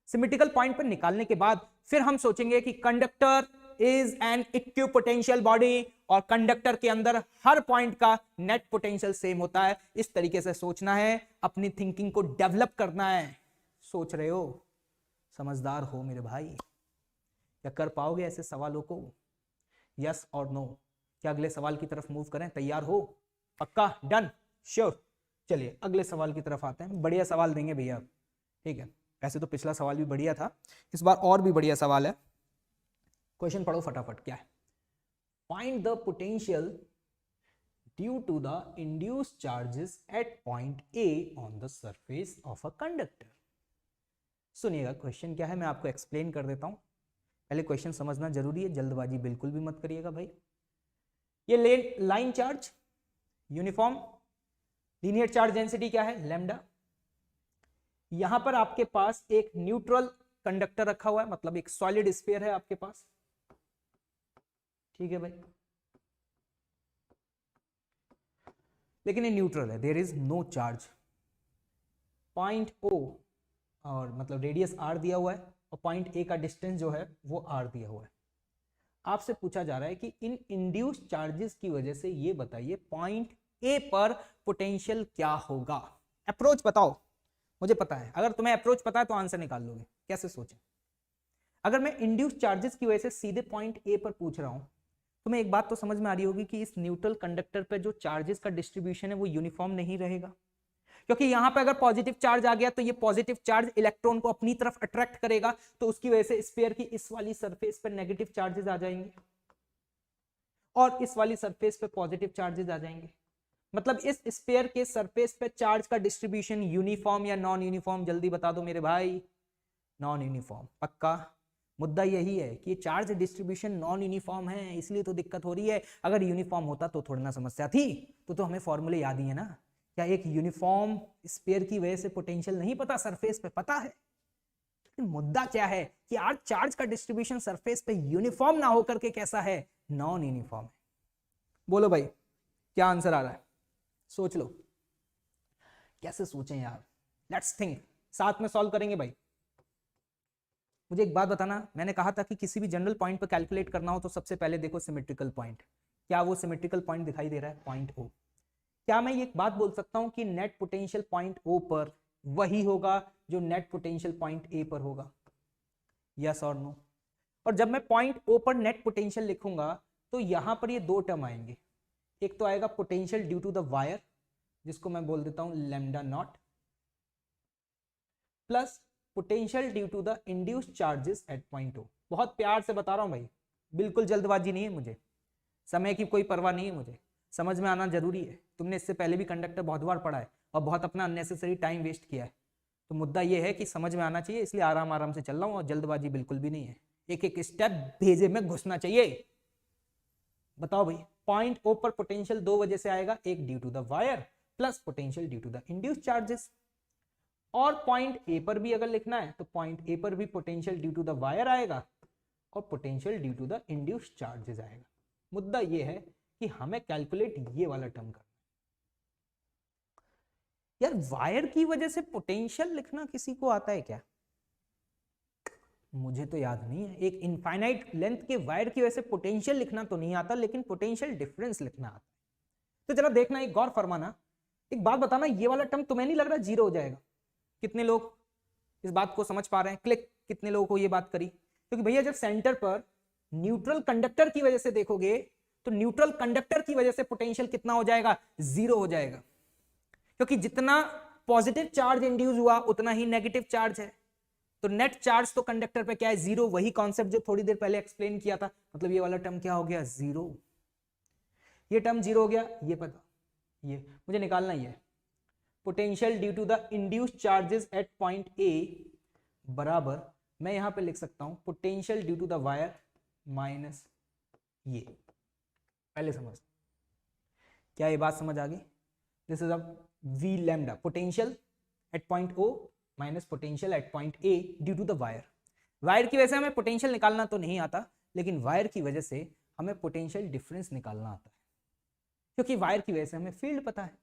सिमेट्रिकल पॉइंट पर निकालने के बाद फिर हम सोचेंगे कि conductor is an equipotential body और कंडक्टर के अंदर हर पॉइंट का नेट पोटेंशियल सेम होता है। इस तरीके से सोचना है, अपनी थिंकिंग को डेवलप करना है। सोच रहे हो? समझदार हो मेरे भाई? क्या कर पाओगे ऐसे सवालों को? यस और नो? क्या अगले सवाल की तरफ मूव करें? तैयार हो? पक्का? डन? श्योर? चलिए अगले सवाल की तरफ आते हैं। बढ़िया सवाल देंगे भैया, ठीक है? वैसे तो पिछला सवाल भी बढ़िया था, इस बार और भी बढ़िया सवाल है। क्वेश्चन पढ़ो फटाफट, क्या है? Find the potential due to the induced charges at point A on the surface of a conductor. सुनिएगा क्वेश्चन क्या है, मैं आपको एक्सप्लेन कर देता हूं। पहले क्वेश्चन समझना जरूरी है, जल्दबाजी बिल्कुल भी मत करिएगा भाई। ये line charge, uniform linear charge density क्या है? लैम्डा। यहां पर आपके पास एक न्यूट्रल कंडक्टर रखा हुआ है, मतलब एक सॉलिड स्फीयर है आपके पास, ठीक है भाई? लेकिन ये न्यूट्रल है, there is no charge. Point O और मतलब रेडियस आर दिया हुआ है और पॉइंट ए का डिस्टेंस जो है वो आर दिया हुआ है। आपसे पूछा जा रहा है कि इन इंड्यूस्ड चार्जेस की वजह से ये बताइए पॉइंट ए पर पोटेंशियल क्या होगा। अप्रोच बताओ, मुझे पता है, अगर तुम्हें अप्रोच पता है तो आंसर निकाल लोगे। कैसे सोचें? अगर मैं इंड्यूस्ड चार्जेस की वजह से सीधे पॉइंट ए पर पूछ रहा हूं, तुम्हें एक बात तो समझ में आ रही होगी कि इस न्यूट्रल कंडक्टर पर जो चार्जेस का डिस्ट्रीब्यूशन है वो यूनिफॉर्म नहीं रहेगा, क्योंकि यहां पे अगर पॉजिटिव चार्ज आ गया तो ये पॉजिटिव चार्ज इलेक्ट्रॉन को अपनी तरफ अट्रैक्ट करेगा, तो उसकी वजह से स्फीयर की इस वाली सरफेस पर नेगेटिव चार्जेस आ जाएंगे और इस वाली सरफेस पे पॉजिटिव चार्जेस आ जाएंगे। मतलब इस स्फीयर के सरफेस पे चार्ज का डिस्ट्रीब्यूशन यूनिफॉर्म या नॉन यूनिफॉर्म? जल्दी बता दो मेरे भाई। Non uniform. पक्का? मुद्दा यही है कि चार्ज डिस्ट्रीब्यूशन नॉन यूनिफॉर्म है, इसलिए तो दिक्कत हो रही है। अगर यूनिफॉर्म होता तो थोड़ी ना समस्या थी। तो हमें फॉर्मूले याद ही है ना। क्या एक यूनिफॉर्म स्फीयर की वजह से पोटेंशियल नहीं पता? सरफेस पे पता है। लेकिन मुद्दा क्या है कि आज चार्ज का डिस्ट्रीब्यूशन सरफेस पे यूनिफॉर्म ना होकर के कैसा है? नॉन यूनिफॉर्म है। बोलो भाई क्या आंसर आ रहा है? सोच लो। कैसे सोचें यार? लेट्स थिंक, साथ में सॉल्व करेंगे भाई। मुझे एक बात बताना, मैंने कहा था कि किसी भी जनरल पॉइंट पर कैलकुलेट करना हो तो सबसे पहले देखो सिमेट्रिकल पॉइंट। क्या वो सिमेट्रिकल पॉइंट दिखाई दे रहा है? Point O. क्या मैं ये एक बात बोल सकता हूं कि नेट पोटेंशियल पॉइंट ओ पर वही होगा जो नेट पोटेंशियल पॉइंट ए पर होगा? यस और नो? और जब मैं पॉइंट ओ पर नेट पोटेंशियल लिखूंगा तो यहां पर ये दो टर्म आएंगे। एक तो आएगा potential due to the wire, जिसको मैं बोल देता हूं lambda naught, plus potential due to the induced charges at point O. बहुत प्यार से बता रहा हूं भाई, बिल्कुल जल्दबाजी नहीं है मुझे, समय की कोई परवाह नहीं है मुझे, समझ में आना जरूरी है। तुमने इससे पहले भी कंडक्टर बहुत बार पढ़ा है और बहुत अपना अननेसेसरी टाइम वेस्ट किया है, तो मुद्दा यह है कि समझ में आना चाहिए, इसलिए आराम आराम से चल रहा हूं और जल्दबाजी बिल्कुल भी नहीं है। एक एक स्टेप भेजे में घुसना चाहिए। बताओ भाई, पॉइंट ओ पर पोटेंशियल दो वजह से आएगा, एक due to the wire plus potential due to the induced charges. और पॉइंट ए पर भी अगर लिखना है तो पॉइंट ए पर भी potential due to the wire आएगा और potential due to the induced charges आएगा। मुद्दा यह है कि हमें कैलकुलेट ये वाला टर्म करना। यार वायर की वजह से पोटेंशियल लिखना किसी को आता है क्या? मुझे तो याद नहीं है। एक इनफाइनाइट लेंथ के वायर की वजह से पोटेंशियल लिखना तो नहीं आता, लेकिन पोटेंशियल डिफरेंस लिखना आता है। तो जरा देखना, एक गौर फरमाना, एक बात बताना, ये वाला टर्म तुम्हें नहीं लग रहा जीरो हो जाएगा? कितने लोग इस बात को समझ पा रहे हैं? क्लिक। कितने लोगों को ये बात करी? क्योंकि भैया जब सेंटर पर न्यूट्रल कंडक्टर की वजह से देखोगे तो न्यूट्रल कंडक्टर की वजह से पोटेंशियल कितना हो जाएगा? जीरो हो जाएगा, क्योंकि जितना पॉजिटिव चार्ज इंड्यूस हुआ उतना ही नेगेटिव चार्ज है। तो नेट चार्ज तो कंडक्टर पे क्या है? जीरो। वही कॉन्सेप्ट जो थोड़ी देर पहले एक्सप्लेन किया था। मतलब ये वाला टर्म क्या हो गया? जीरो। ये टर्म जीरो हो गया, ये पता, ये मुझे निकालना ही है। Potential due to the induced charges at point A बराबर, मैं यहां पे लिख सकता हूं potential due to the wire minus ये। पहले समझ, क्या ये बात समझ आ गई? This is a V lambda, potential at point O minus potential at point A due to the wire. Wire की वजह से हमें पोटेंशियल निकालना तो नहीं आता, लेकिन वायर की वजह से हमें पोटेंशियल डिफरेंस निकालना आता है, क्योंकि वायर की वजह से हमें फील्ड पता है।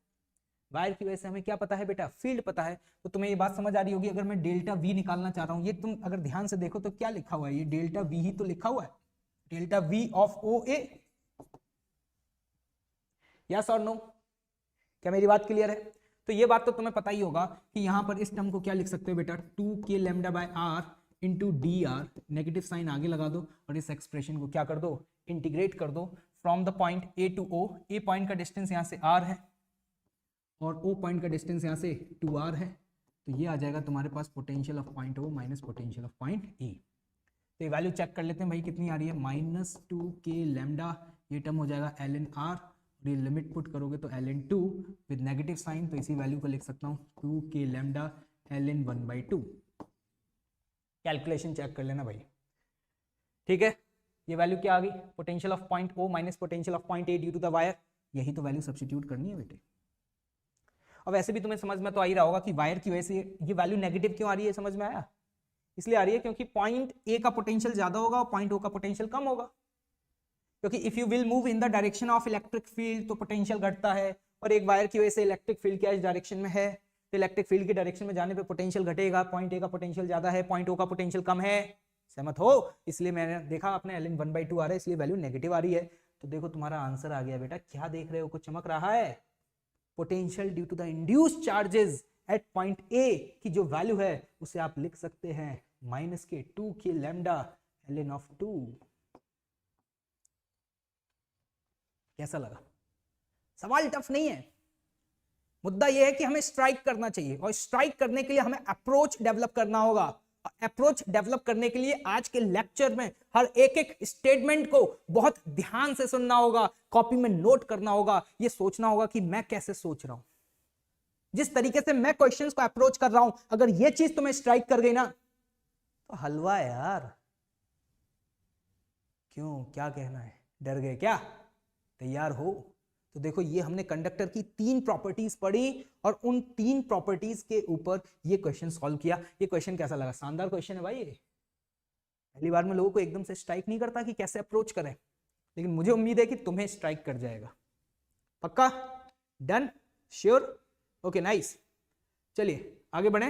वायर की वजह से हमें क्या पता है बेटा? फील्ड पता है। तो तुम्हें ये बात समझ आ रही होगी, अगर मैं डेल्टा वी निकालना चाह रहा हूं, ये तुम अगर ध्यान से देखो तो क्या लिखा हुआ है? ये डेल्टा वी ही तो लिखा हुआ है, delta V of O A. Yes और नो? क्या मेरी बात क्लियर है? तो ये बात तो तुम्हें पता ही होगा कि यहां पर इस टर्म को क्या लिख सकते हो बेटा? 2k lambda by R into D R, negative sign आगे लगा दो और इस एक्सप्रेशन को क्या कर दो? इंटीग्रेट कर दो from the point A to O. A point का डिस्टेंस यहां से आर है और ओ पॉइंट का डिस्टेंस यहां से 2r है। तो ये आ जाएगा तुम्हारे पास potential of point O minus potential of point A. तो ये वैल्यू चेक कर लेते हैं भाई, कितनी आ रही है? माइनस 2k लैम्डा, ये टर्म हो जाएगा ln r, और ये लिमिट पुट करोगे तो ln 2 विद नेगेटिव साइन, तो इसी वैल्यू को लिख सकता हूँ 2k lambda ln 1/2। Calculation check कर लेना भाई, ठीक है? ये वैल्यू क्या आ गई? Potential of point O minus potential of point A due to the wire. यही तो वैल्यू सब्स्टिट्यूट करनी है बेटे। और वैसे भी तुम्हें समझ में तो आ ही रहा होगा कि वायर की वजह से ये वैल्यू नेगेटिव क्यों आ रही है। समझ में आया? इसलिए आ रही है क्योंकि पॉइंट ए का पोटेंशियल ज्यादा होगा और पॉइंट ओ का पोटेंशियल कम होगा, क्योंकि if you will move in the direction of electric field तो पोटेंशियल घटता है, और एक वायर की वजह से इलेक्ट्रिक फील्ड क्या इस डायरेक्शन में है, तो इलेक्ट्रिक फील्ड की डायरेक्शन में जाने पे पोटेंशियल घटेगा। पॉइंट ए का पोटेंशियल ज्यादा है, पॉइंट ओ का पोटेंशियल कम है। सहमत हो? इसलिए मैंने देखा अपने ln 1/2 आ रहा है, इसलिए वैल्यू नेगेटिव आ रही है। तो देखो तुम्हारा आंसर आ गया बेटा। क्या देख रहे हो? कुछ चमक रहा है? Potential due to the induced charges at point A की जो वैल्यू है उसे आप लिख सकते हैं माइनस के 2k लैम्डा ln ऑफ 2। कैसा लगा? सवाल टफ नहीं है, मुद्दा यह है कि हमें स्ट्राइक करना चाहिए, और स्ट्राइक करने के लिए हमें अप्रोच डेवलप करना होगा। अप्रोच डेवलप करने के लिए आज के लेक्चर में हर एक एक स्टेटमेंट को बहुत ध्यान से सुनना होगा, कॉपी में नोट करना होगा, ये सोचना होगा कि मैं कैसे सोच रहा हूं, जिस तरीके से मैं क्वेश्चंस को अप्रोच कर रहा हूं, अगर ये चीज तुम्हें स्ट्राइक कर गई ना तो हलवा है यार। क्यों, क्या कहना है? डर गए क्या? तैयार हो? तो देखो, ये हमने कंडक्टर की 3 प्रॉपर्टीज पढ़ी और उन 3 प्रॉपर्टीज के ऊपर ये क्वेश्चन सॉल्व किया। ये क्वेश्चन कैसा लगा? शानदार क्वेश्चन है भाई। ये पहली बार में लोगों को एकदम से स्ट्राइक नहीं करता कि कैसे अप्रोच करें, लेकिन मुझे उम्मीद है कि तुम्हें स्ट्राइक कर जाएगा। पक्का? डन? श्योर? Okay, nice. चलिए आगे बढ़े।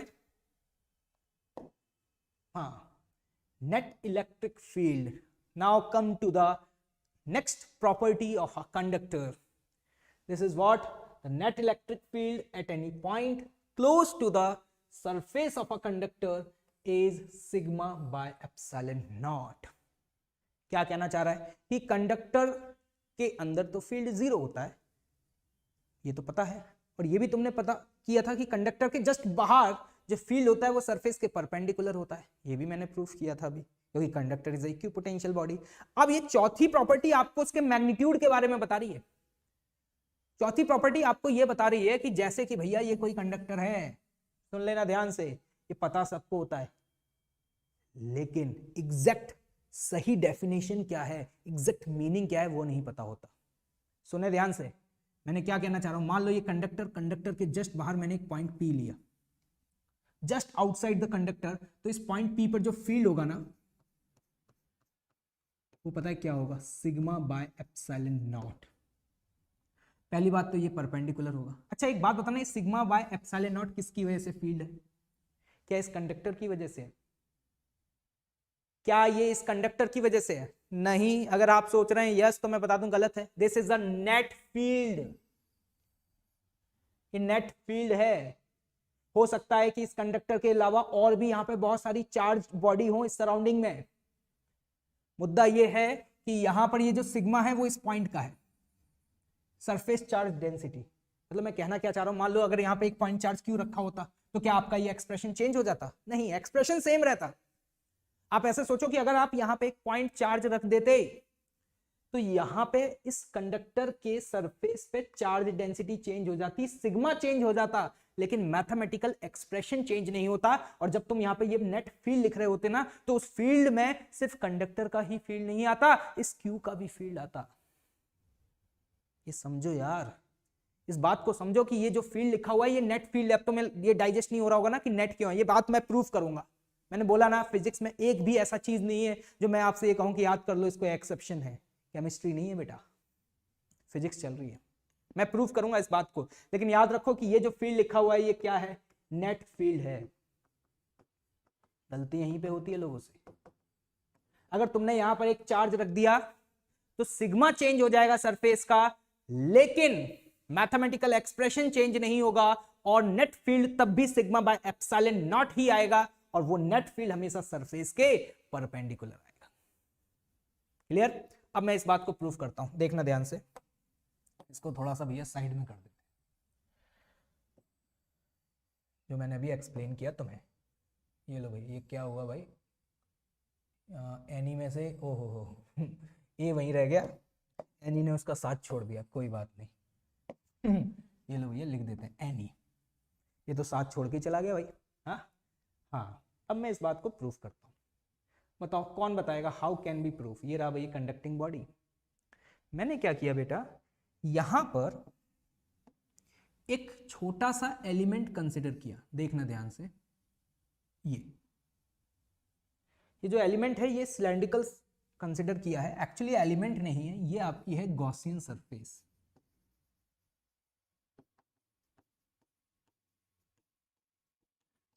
हाँ, net electric field. Now come to the next property of a conductor. This is what the net electric field at any point close to the surface of a conductor is sigma by epsilon naught. क्या कहना चाह रहा है कि conductor के अंदर तो field zero होता है, ये तो पता है, और ये भी तुमने पता किया था कि कंडक्टर के जस्ट बाहर जो फील्ड होता है वो सरफेस के परपेंडिकुलर होता है, ये भी मैंने प्रूफ किया था अभी, क्योंकि कंडक्टर इज इक्विपोटेंशियल बॉडी। अब ये चौथी प्रॉपर्टी आपको उसके मैग्नीट्यूड के बारे में बता रही है। चौथी प्रॉपर्टी आपको ये बता रही है कि जैसे कि भैया ये कोई कंडक्टर है, सुन लेना ध्यान से, ये पता सबको होता है, लेकिन एग्जैक्ट सही डेफिनेशन क्या है, एग्जैक्ट मीनिंग क्या है, वो नहीं पता होता। सुने ध्यान से, मैंने क्या कहना चाह रहा हूं, मान लो ये कंडक्टर के जस्ट बाहर मैंने एक पॉइंट पी लिया, जस्ट आउटसाइड द कंडक्टर, तो इस पॉइंट पी पर जो फील्ड होगा ना, वो पता है क्या होगा, सिग्मा बाय एप्सिलॉन नॉट। पहली बात तो ये परपेंडिकुलर होगा। अच्छा एक बात बताना, सिग्मा बाय एप्सिलॉन नॉट किसकी वजह से फील्ड है? क्या इस कंडक्टर की वजह से है? क्या ये इस कंडक्टर की वजह से है? नहीं। अगर आप सोच रहे हैं यस, तो मैं बता दूं गलत है। This is the net field, ये नेट फील्ड है। हो सकता है कि इस कंडक्टर के अलावा और भी यहां पे बहुत सारी चार्ज बॉडी हो इस सराउंडिंग में। मुद्दा ये है कि यहां पर ये जो सिग्मा है वो इस पॉइंट का है, सरफेस चार्ज डेंसिटी। मतलब मैं कहना क्या चाह रहा हूं, मान लो अगर यहाँ पे एक पॉइंट चार्ज क्यू रखा होता, तो क्या आपका ये एक्सप्रेशन चेंज हो जाता? नहीं, एक्सप्रेशन सेम रहता। आप ऐसे सोचो कि अगर आप यहाँ पे एक पॉइंट चार्ज रख देते, तो यहाँ पे इस कंडक्टर के सरफेस पे चार्ज डेंसिटी चेंज हो जाती, सिग्मा चेंज हो जाता, लेकिन मैथमेटिकल एक्सप्रेशन चेंज नहीं होता। और जब तुम यहाँ पे ये नेट फील्ड लिख रहे होते ना, तो उस फील्ड में सिर्फ कंडक्टर का ही फील्ड नहीं आता, इस क्यू का भी फील्ड आता। ये समझो यार, इस बात को समझो कि ये जो फील्ड लिखा हुआ है ये नेट फील्ड है। अब तो मैं ये डाइजेस्ट नहीं हो रहा होगा ना कि नेट क्यों है, ये बात मैं प्रूफ करूंगा। मैंने बोला ना, फिजिक्स में एक भी ऐसा चीज नहीं है जो मैं आपसे ये कहूं कि याद कर लो, इसको एक्सेप्शन है। केमिस्ट्री नहीं है बेटा, फिजिक्स चल रही है। मैं प्रूफ करूंगा इस बात को, लेकिन याद रखो कि ये जो फील्ड लिखा हुआ है ये क्या है? नेट फील्ड है। गलती यहीं पे होती है लोगों से। अगर तुमने यहां पर एक चार्ज रख दिया तो सिग्मा चेंज हो जाएगा सरफेस का, लेकिन मैथमेटिकल एक्सप्रेशन चेंज नहीं होगा, और नेट फील्ड तब भी सिग्मा बाय एप्सिलॉन नॉट ही आएगा, और वो नेट फील्ड हमेशा सरफेस के परपेंडिकुलर आएगा। क्लियर? अब मैं इस बात को प्रूफ करता हूं, देखना ध्यान से। इसको थोड़ा सा भैया साइड में कर देते हैं, जो मैंने अभी एक्सप्लेन किया तुम्हें। ये लो भाई, ये क्या हुआ भाई, एनी में से ओ हो ये वहीं रह गया, एनी ने उसका साथ छोड़ दिया, कोई बात नहीं ये लो भैया लिख देते हैं एनी, ये तो साथ छोड़ के चला गया भाई। हाँ, अब मैं इस बात को प्रूफ करता हूँ। बताओ कौन बताएगा? How can be proof? ये रहा भाई कंडक्टिंग बॉडी। मैंने क्या किया बेटा, यहां पर एक छोटा सा एलिमेंट कंसिडर किया, देखना ध्यान से। ये जो एलिमेंट है ये सिलेंड्रिकल कंसिडर किया है, एक्चुअली एलिमेंट नहीं है, ये आपकी है गॉसियन सरफेस।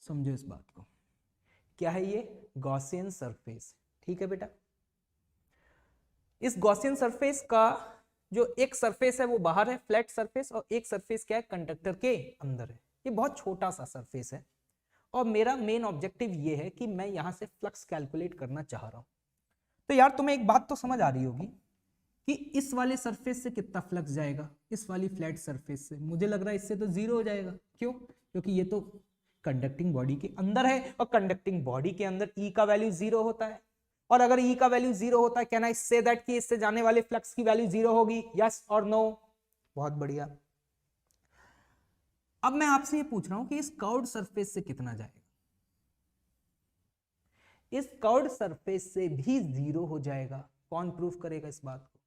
समझो इस बात को, क्या है ये? Gaussian surface. ठीक है बेटा, इस गॉसियन सरफेस का जो एक सरफेस है वो बाहर है, फ्लैट सरफेस, और एक सरफेस क्या है? कंडक्टर के अंदर है। ये बहुत छोटा सा सरफेस है, और मेरा मेन ऑब्जेक्टिव ये है कि मैं यहां से फ्लक्स कैलकुलेट करना चाह रहा हूं। तो यार तुम्हें एक बात तो समझ आ रही होगी कि इस वाले सरफेस से कितना फ्लक्स जाएगा, इस वाली फ्लैट सरफेस से। मुझे लग रहा है इससे तो जीरो हो जाएगा। क्यों? क्योंकि ये तो कंडक्टिंग बॉडी के अंदर है, और कंडक्टिंग बॉडी के अंदर ई का वैल्यू जीरो होता है। और अगर ई का वैल्यू जीरो होता है, कैन आई से दैट कि इससे जाने वाले फ्लक्स की वैल्यू जीरो होगी? यस और नो? बहुत बढ़िया। अब मैं आपसे ये पूछ रहा हूं कि इस कर्व्ड सरफेस से कितना जाएगा? इस कर्व्ड सरफेस से भी जीरो हो जाएगा। कौन प्रूफ करेगा इस बात को?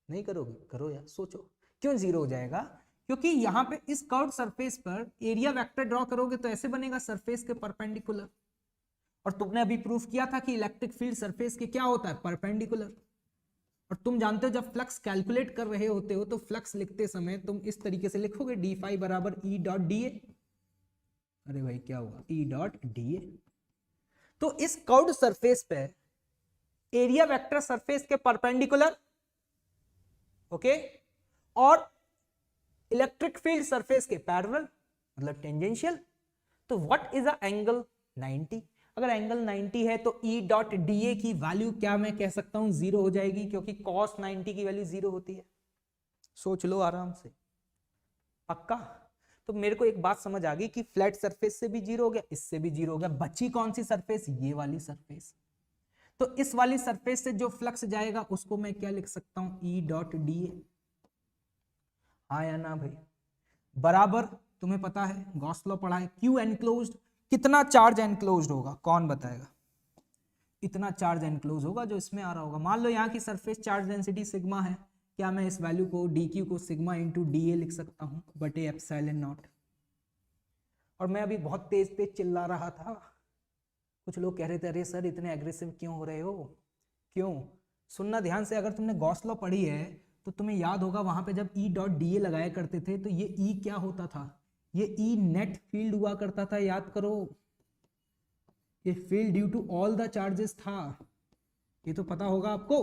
नहीं करोगे? करो यार, सोचो क्यों जीरो हो जाएगा। क्योंकि यहां पे इस कर्व्ड सरफेस पर एरिया वेक्टर ड्रॉ करोगे तो ऐसे बनेगा, सरफेस के परपेंडिकुलर। और तुमने अभी प्रूफ किया था कि इलेक्ट्रिक फील्ड सरफेस के क्या होता है? परपेंडिकुलर। और तुम जानते हो जब फ्लक्स कैलकुलेट कर रहे होते हो तो फ्लक्स लिखते समय तुम इस तरीके से लिखोगे, डी फाई बराबर ई डॉट डी ए। अरे भाई क्या हुआ? E dot D A. तो इस कर्व्ड सरफेस पे एरिया वेक्टर सरफेस के परपेंडिकुलर, ओके, और इलेक्ट्रिक फील्ड सरफेस के पैरेलल, मतलब टेंजेंशियल। तो व्हाट इज अ एंगल 90? अगर एंगल 90 है तो E डॉट DA की वैल्यू क्या मैं कह सकता हूं, 0 हो जाएगी, क्योंकि cos 90 की वैल्यू 0 होती है। सोच लो आराम से, पक्का। तो मेरे को एक बात समझ आ गई कि फ्लैट सरफेस से भी 0 हो गया, इससे भी 0 हो गया, बची कौन सी सरफेस, ये वाली सरफेस। तो इस वाली सरफेस से जो फ्लक्स जाएगा उसको मैं क्या लिख सकता हूं, E डॉट DA। हाँ या ना भाई? बराबर, तुम्हें पता है गॉस लॉ पढ़ा है, Q एनक्लोज्ड, कितना चार्ज एनक्लोज्ड होगा, कौन बताएगा? इतना चार्ज एनक्लोज होगा जो इसमें आ रहा होगा। मान लो यहाँ की सरफेस चार्ज डेंसिटी सिग्मा है, क्या मैं इस वैल्यू को dq को सिग्मा इंटू DA लिख सकता हूँ बटे एप्सिलॉन नॉट। और मैं अभी बहुत तेज तेज चिल्ला रहा था, कुछ लोग कह रहे थे अरे सर इतने एग्रेसिव क्यों हो रहे हो, क्यों? सुनना ध्यान से, अगर तुमने गॉस लॉ पढ़ी है तो तुम्हें याद होगा वहां पे जब E डॉट DA लगाया करते थे तो ये E क्या होता था, ये E नेट फील्ड हुआ करता था, याद करो। ये field due to all the charges था, ये तो पता होगा आपको।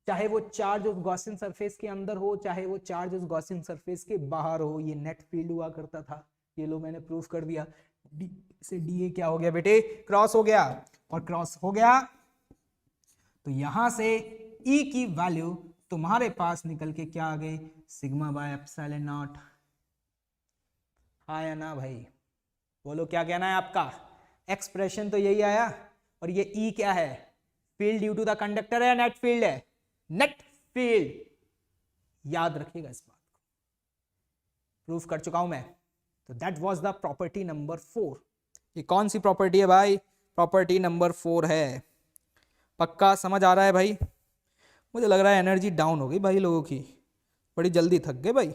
चाहे वो चार्ज उस गॉसियन सरफेस के अंदर हो, चाहे वो चार्ज उस गॉसियन सरफेस के बाहर हो, ये नेट फील्ड हुआ करता था। ये लो मैंने प्रूफ कर दिया। डी से DA क्या हो गया बेटे, क्रॉस हो गया, और क्रॉस हो गया तो यहां से E की वैल्यू तुम्हारे पास निकल के क्या आ गई, सिग्मा बाय एप्सिलॉन नॉट। हाँ या ना भाई? बोलो क्या कहना है आपका? एक्सप्रेशन तो यही आया। और ये E क्या है, field due to the conductor है, नेट फील्ड है, नेट फील्ड। याद रखिएगा इस बात को, प्रूफ कर चुका हूं मैं। तो that was the property number 4। ये कौन सी प्रॉपर्टी है भाई? प्रॉपर्टी नंबर 4 है। पक्का समझ आ रहा है भाई? मुझे लग रहा है एनर्जी डाउन हो गई भाई लोगों की, बड़ी जल्दी थक गए भाई।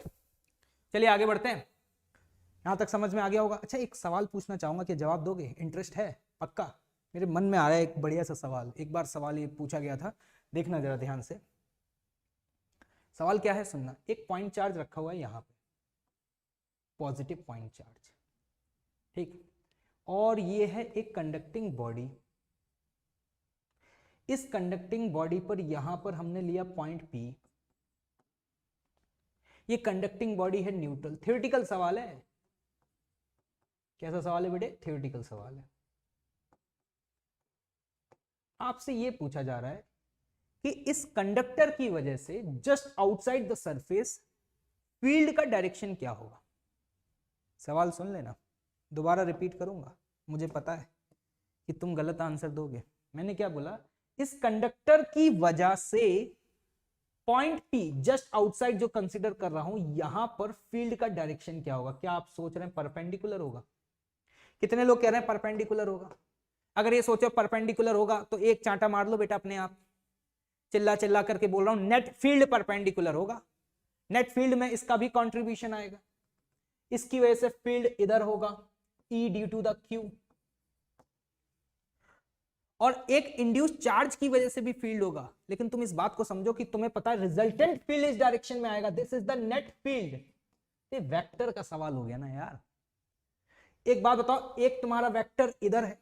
चलिए आगे बढ़ते हैं, यहां तक समझ में आ गया होगा। अच्छा एक सवाल पूछना चाहूंगा, कि जवाब दोगे? इंटरेस्ट है पक्का? मेरे मन में आ रहा है एक बढ़िया सा सवाल। एक बार सवाल ये पूछा गया था, देखना जरा ध्यान से। सवाल क्या है सुनना। एक पॉइंट चार्ज रखा हुआ है यहाँ पे, पॉजिटिव पॉइंट चार्ज, ठीक, और ये है एक कंडक्टिंग बॉडी। इस कंडक्टिंग बॉडी पर यहां पर हमने लिया पॉइंट P। ये कंडक्टिंग बॉडी है न्यूट्रल। थ्योरेटिकल सवाल है। कैसा सवाल है बेटे? थ्योरेटिकल सवाल है। आपसे ये पूछा जा रहा है कि इस कंडक्टर की वजह से just outside the surface field का डायरेक्शन क्या होगा। सवाल सुन लेना, दोबारा रिपीट करूंगा, मुझे पता है कि तुम गलत आंसर दोगे। मैंने क्या बोला? इस कंडक्टर की वजह से पॉइंट P जस्ट आउटसाइड जो कंसीडर कर रहा हूं, यहां पर फील्ड का डायरेक्शन क्या होगा? क्या आप सोच रहे हैं परपेंडिकुलर होगा? कितने लोग कह रहे हैं परपेंडिकुलर होगा? अगर ये सोचो परपेंडिकुलर होगा तो एक चांटा मार लो बेटा अपने आप। चिल्ला चिल्ला करके बोल रहा हूं, नेट फील्ड परपेंडिकुलर होगा। नेट फील्ड में इसका भी कंट्रीब्यूशन आएगा, इसकी वजह से फील्ड इधर होगा, E due to the Q। और एक इंड्यूस चार्ज की वजह से भी फील्ड होगा। लेकिन तुम इस बात को समझो कि तुम्हें पता है रिजल्टेंट फील्ड इस डायरेक्शन में आएगा, this is the net field. ये वेक्टर का सवाल हो गया ना यार। एक बात बताओ, एक तुम्हारा वेक्टर इधर है,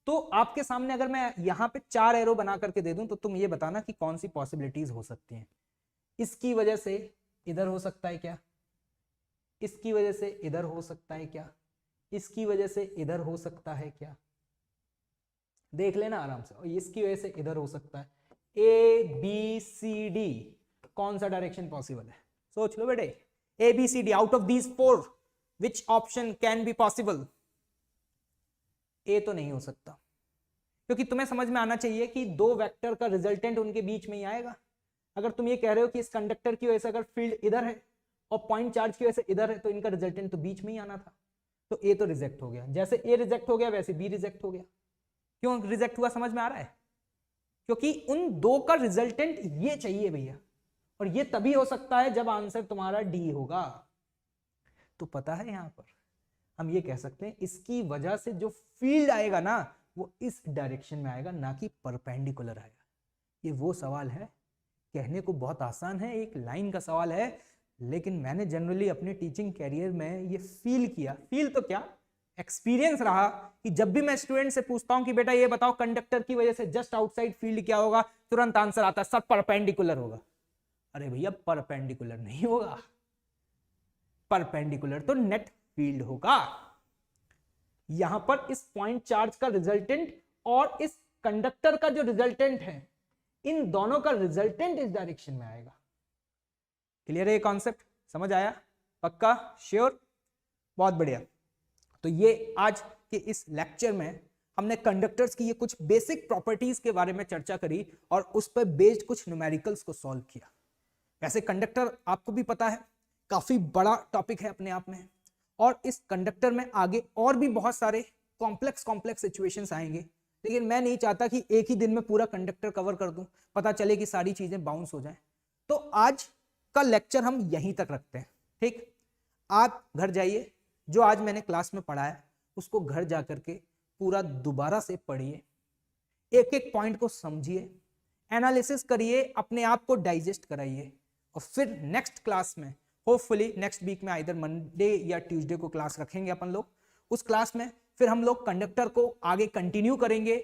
तो आपके सामने अगर मैं यहां पे 4 एरो बना करके दे दूं तो तुम ये बताना कि कौन सी पॉसिबिलिटीज हो सकती हैं। इसकी वजह से इधर हो सकता है क्या, इसकी वजह से इधर हो सकता है क्या, इसकी वजह से इधर हो सकता है क्या, देख लेना आराम से। और इसकी वजह से इधर हो सकता है। ABCD कौन सा डायरेक्शन पॉसिबल है? सोच लो बेटे। ABCD out of these 4 which option can be possible? A तो नहीं हो सकता, क्योंकि तुम्हें समझ में आना चाहिए कि दो वेक्टर का रिजल्टेंट उनके बीच में ही आएगा। अगर तुम ये कह रहे हो कि इस कंडक्टर की वजह से अगर फील्ड इधर है और पॉइंट चार्ज की वजह से इधर है, तो इनका रिजल्टेंट तो बीच में ही आना था। तो ए तो रिजेक्ट हो गया। जैसे ए रिजेक्ट हो गया वैसे बी रिजेक्ट हो गया। क्यों रिजेक्ट हुआ समझ में आ रहा है? क्योंकि उन दो का रिजल्टेंट ये चाहिए भैया, और ये तभी हो सकता है जब आंसर तुम्हारा डी होगा। तो पता है यहां पर हम ये कह सकते हैं इसकी वजह से जो फील्ड आएगा ना वो इस डायरेक्शन में आएगा, ना कि परपेंडिकुलर आएगा। ये वो सवाल है, कहने को बहुत आसान है, एक लाइन का सवाल है, लेकिन मैंने जनरली अपने टीचिंग कैरियर में ये फील किया। फील तो क्या, एक्सपीरियंस रहा कि जब भी मैं स्टूडेंट से पूछता हूं कि बेटा ये बताओ कंडक्टर की वजह से जस्ट आउटसाइड फील्ड क्या होगा, तुरंत आंसर आता है सब परपेंडिकुलर होगा। अरे भैया परपेंडिकुलर नहीं होगा, परपेंडिकुलर तो नेट फील्ड होगा। यहां पर इस पॉइंट चार्ज का रिजल्टेंट और इस कंडक्टर का जो रिजल्टेंट है, इन दोनों का रिजल्टेंट इस डायरेक्शन में आएगा। क्लियर है ये कॉन्सेप्ट, समझ आया? पक्का, श्योर, बहुत बढ़िया। तो ये आज के इस लेक्चर में हमने कंडक्टर्स की ये कुछ बेसिक प्रॉपर्टीज के बारे में चर्चा करी और उस पर बेस्ड कुछ न्यूमेरिकल्स को सॉल्व किया। वैसे कंडक्टर आपको भी पता है काफी बड़ा टॉपिक है अपने आप में, और इस कंडक्टर में आगे और भी बहुत सारे कॉम्प्लेक्स सिचुएशंस आएंगे, लेकिन मैं नहीं चाहता कि एक ही दिन में पूरा कंडक्टर कवर कर दूं, पता चले कि सारी चीजें बाउंस हो जाएं। तो आज का लेक्चर हम यहीं तक रखते हैं, ठीक? आप घर जाइए, जो आज मैंने क्लास में पढ़ाया उसको घर जा करके पूरा दोबारा से पढ़िए, एक एक पॉइंट को समझिए, एनालिसिस करिए, अपने आप को डाइजेस्ट कराइए, और फिर नेक्स्ट क्लास में होपफुली नेक्स्ट वीक में आइदर मंडे या ट्यूसडे को क्लास रखेंगे अपन लोग। उस क्लास में फिर हम लोग कंडक्टर को आगे कंटिन्यू करेंगे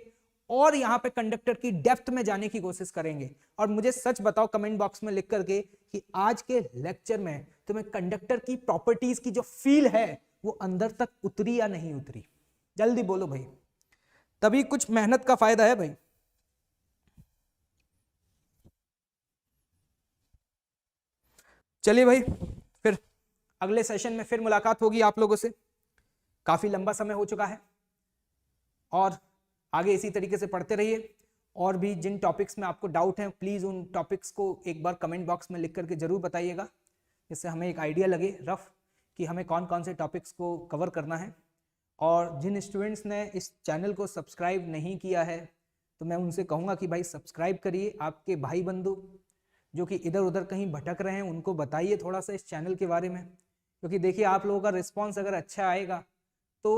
और यहाँ पे कंडक्टर की डेप्थ में जाने की कोशिश करेंगे। और मुझे सच बताओ कमेंट बॉक्स में लिख करके कि आज के लेक्चर में तुम्हें कंडक्टर की प्रॉपर्टीज की जो फील है वो अंदर तक उतरी या नहीं उतरी, जल्दी बोलो भाई, तभी कुछ मेहनत का फायदा है भाई। चलिए भाई, फिर अगले सेशन में फिर मुलाकात होगी आप लोगों से। काफी लंबा समय हो चुका है और आगे इसी तरीके से पढ़ते रहिए, और भी जिन टॉपिक्स में आपको डाउट है प्लीज उन टॉपिक्स को एक बार कमेंट बॉक्स में लिख करके जरूर बताइएगा, जिससे हमें एक आइडिया लगे रफ कि हमें कौन कौन से टॉपिक्स को कवर करना है। और जिन स्टूडेंट्स ने इस चैनल को सब्सक्राइब नहीं किया है तो मैं उनसे कहूँगा कि भाई सब्सक्राइब करिए। आपके भाई बंधु जो कि इधर उधर कहीं भटक रहे हैं उनको बताइए थोड़ा सा इस चैनल के बारे में, क्योंकि देखिए आप लोगों का रिस्पॉन्स अगर अच्छा आएगा तो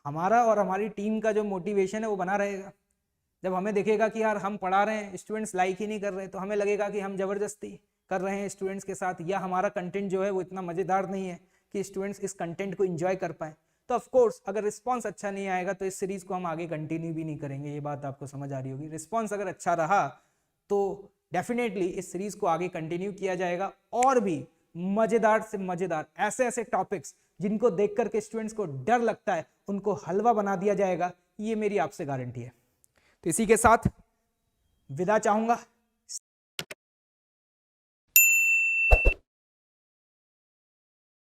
हमारा और हमारी टीम का जो मोटिवेशन है वो बना रहेगा। जब हमें देखेगा कि यार हम पढ़ा रहे हैं, स्टूडेंट्स लाइक ही नहीं कर रहे, तो हमें लगेगा कि हम ज़बरदस्ती कर रहे हैं स्टूडेंट्स के साथ, या हमारा कंटेंट जो है वो इतना मज़ेदार नहीं है कि स्टूडेंट्स इस कंटेंट को एंजॉय कर पाएँ। तो ऑफ कोर्स अगर रिस्पॉन्स अच्छा नहीं आएगा तो इस सीरीज़ को हम आगे कंटिन्यू भी नहीं करेंगे, ये बात आपको समझ आ रही होगी। रिस्पॉन्स अगर अच्छा रहा तो डेफिनेटली इस सीरीज़ को आगे कंटिन्यू किया जाएगा, और भी मज़ेदार से मज़ेदार ऐसे ऐसे टॉपिक्स जिनको देख करके स्टूडेंट्स को डर लगता है उनको हलवा बना दिया जाएगा, ये मेरी आपसे गारंटी है। तो इसी के साथ विदा चाहूँगा।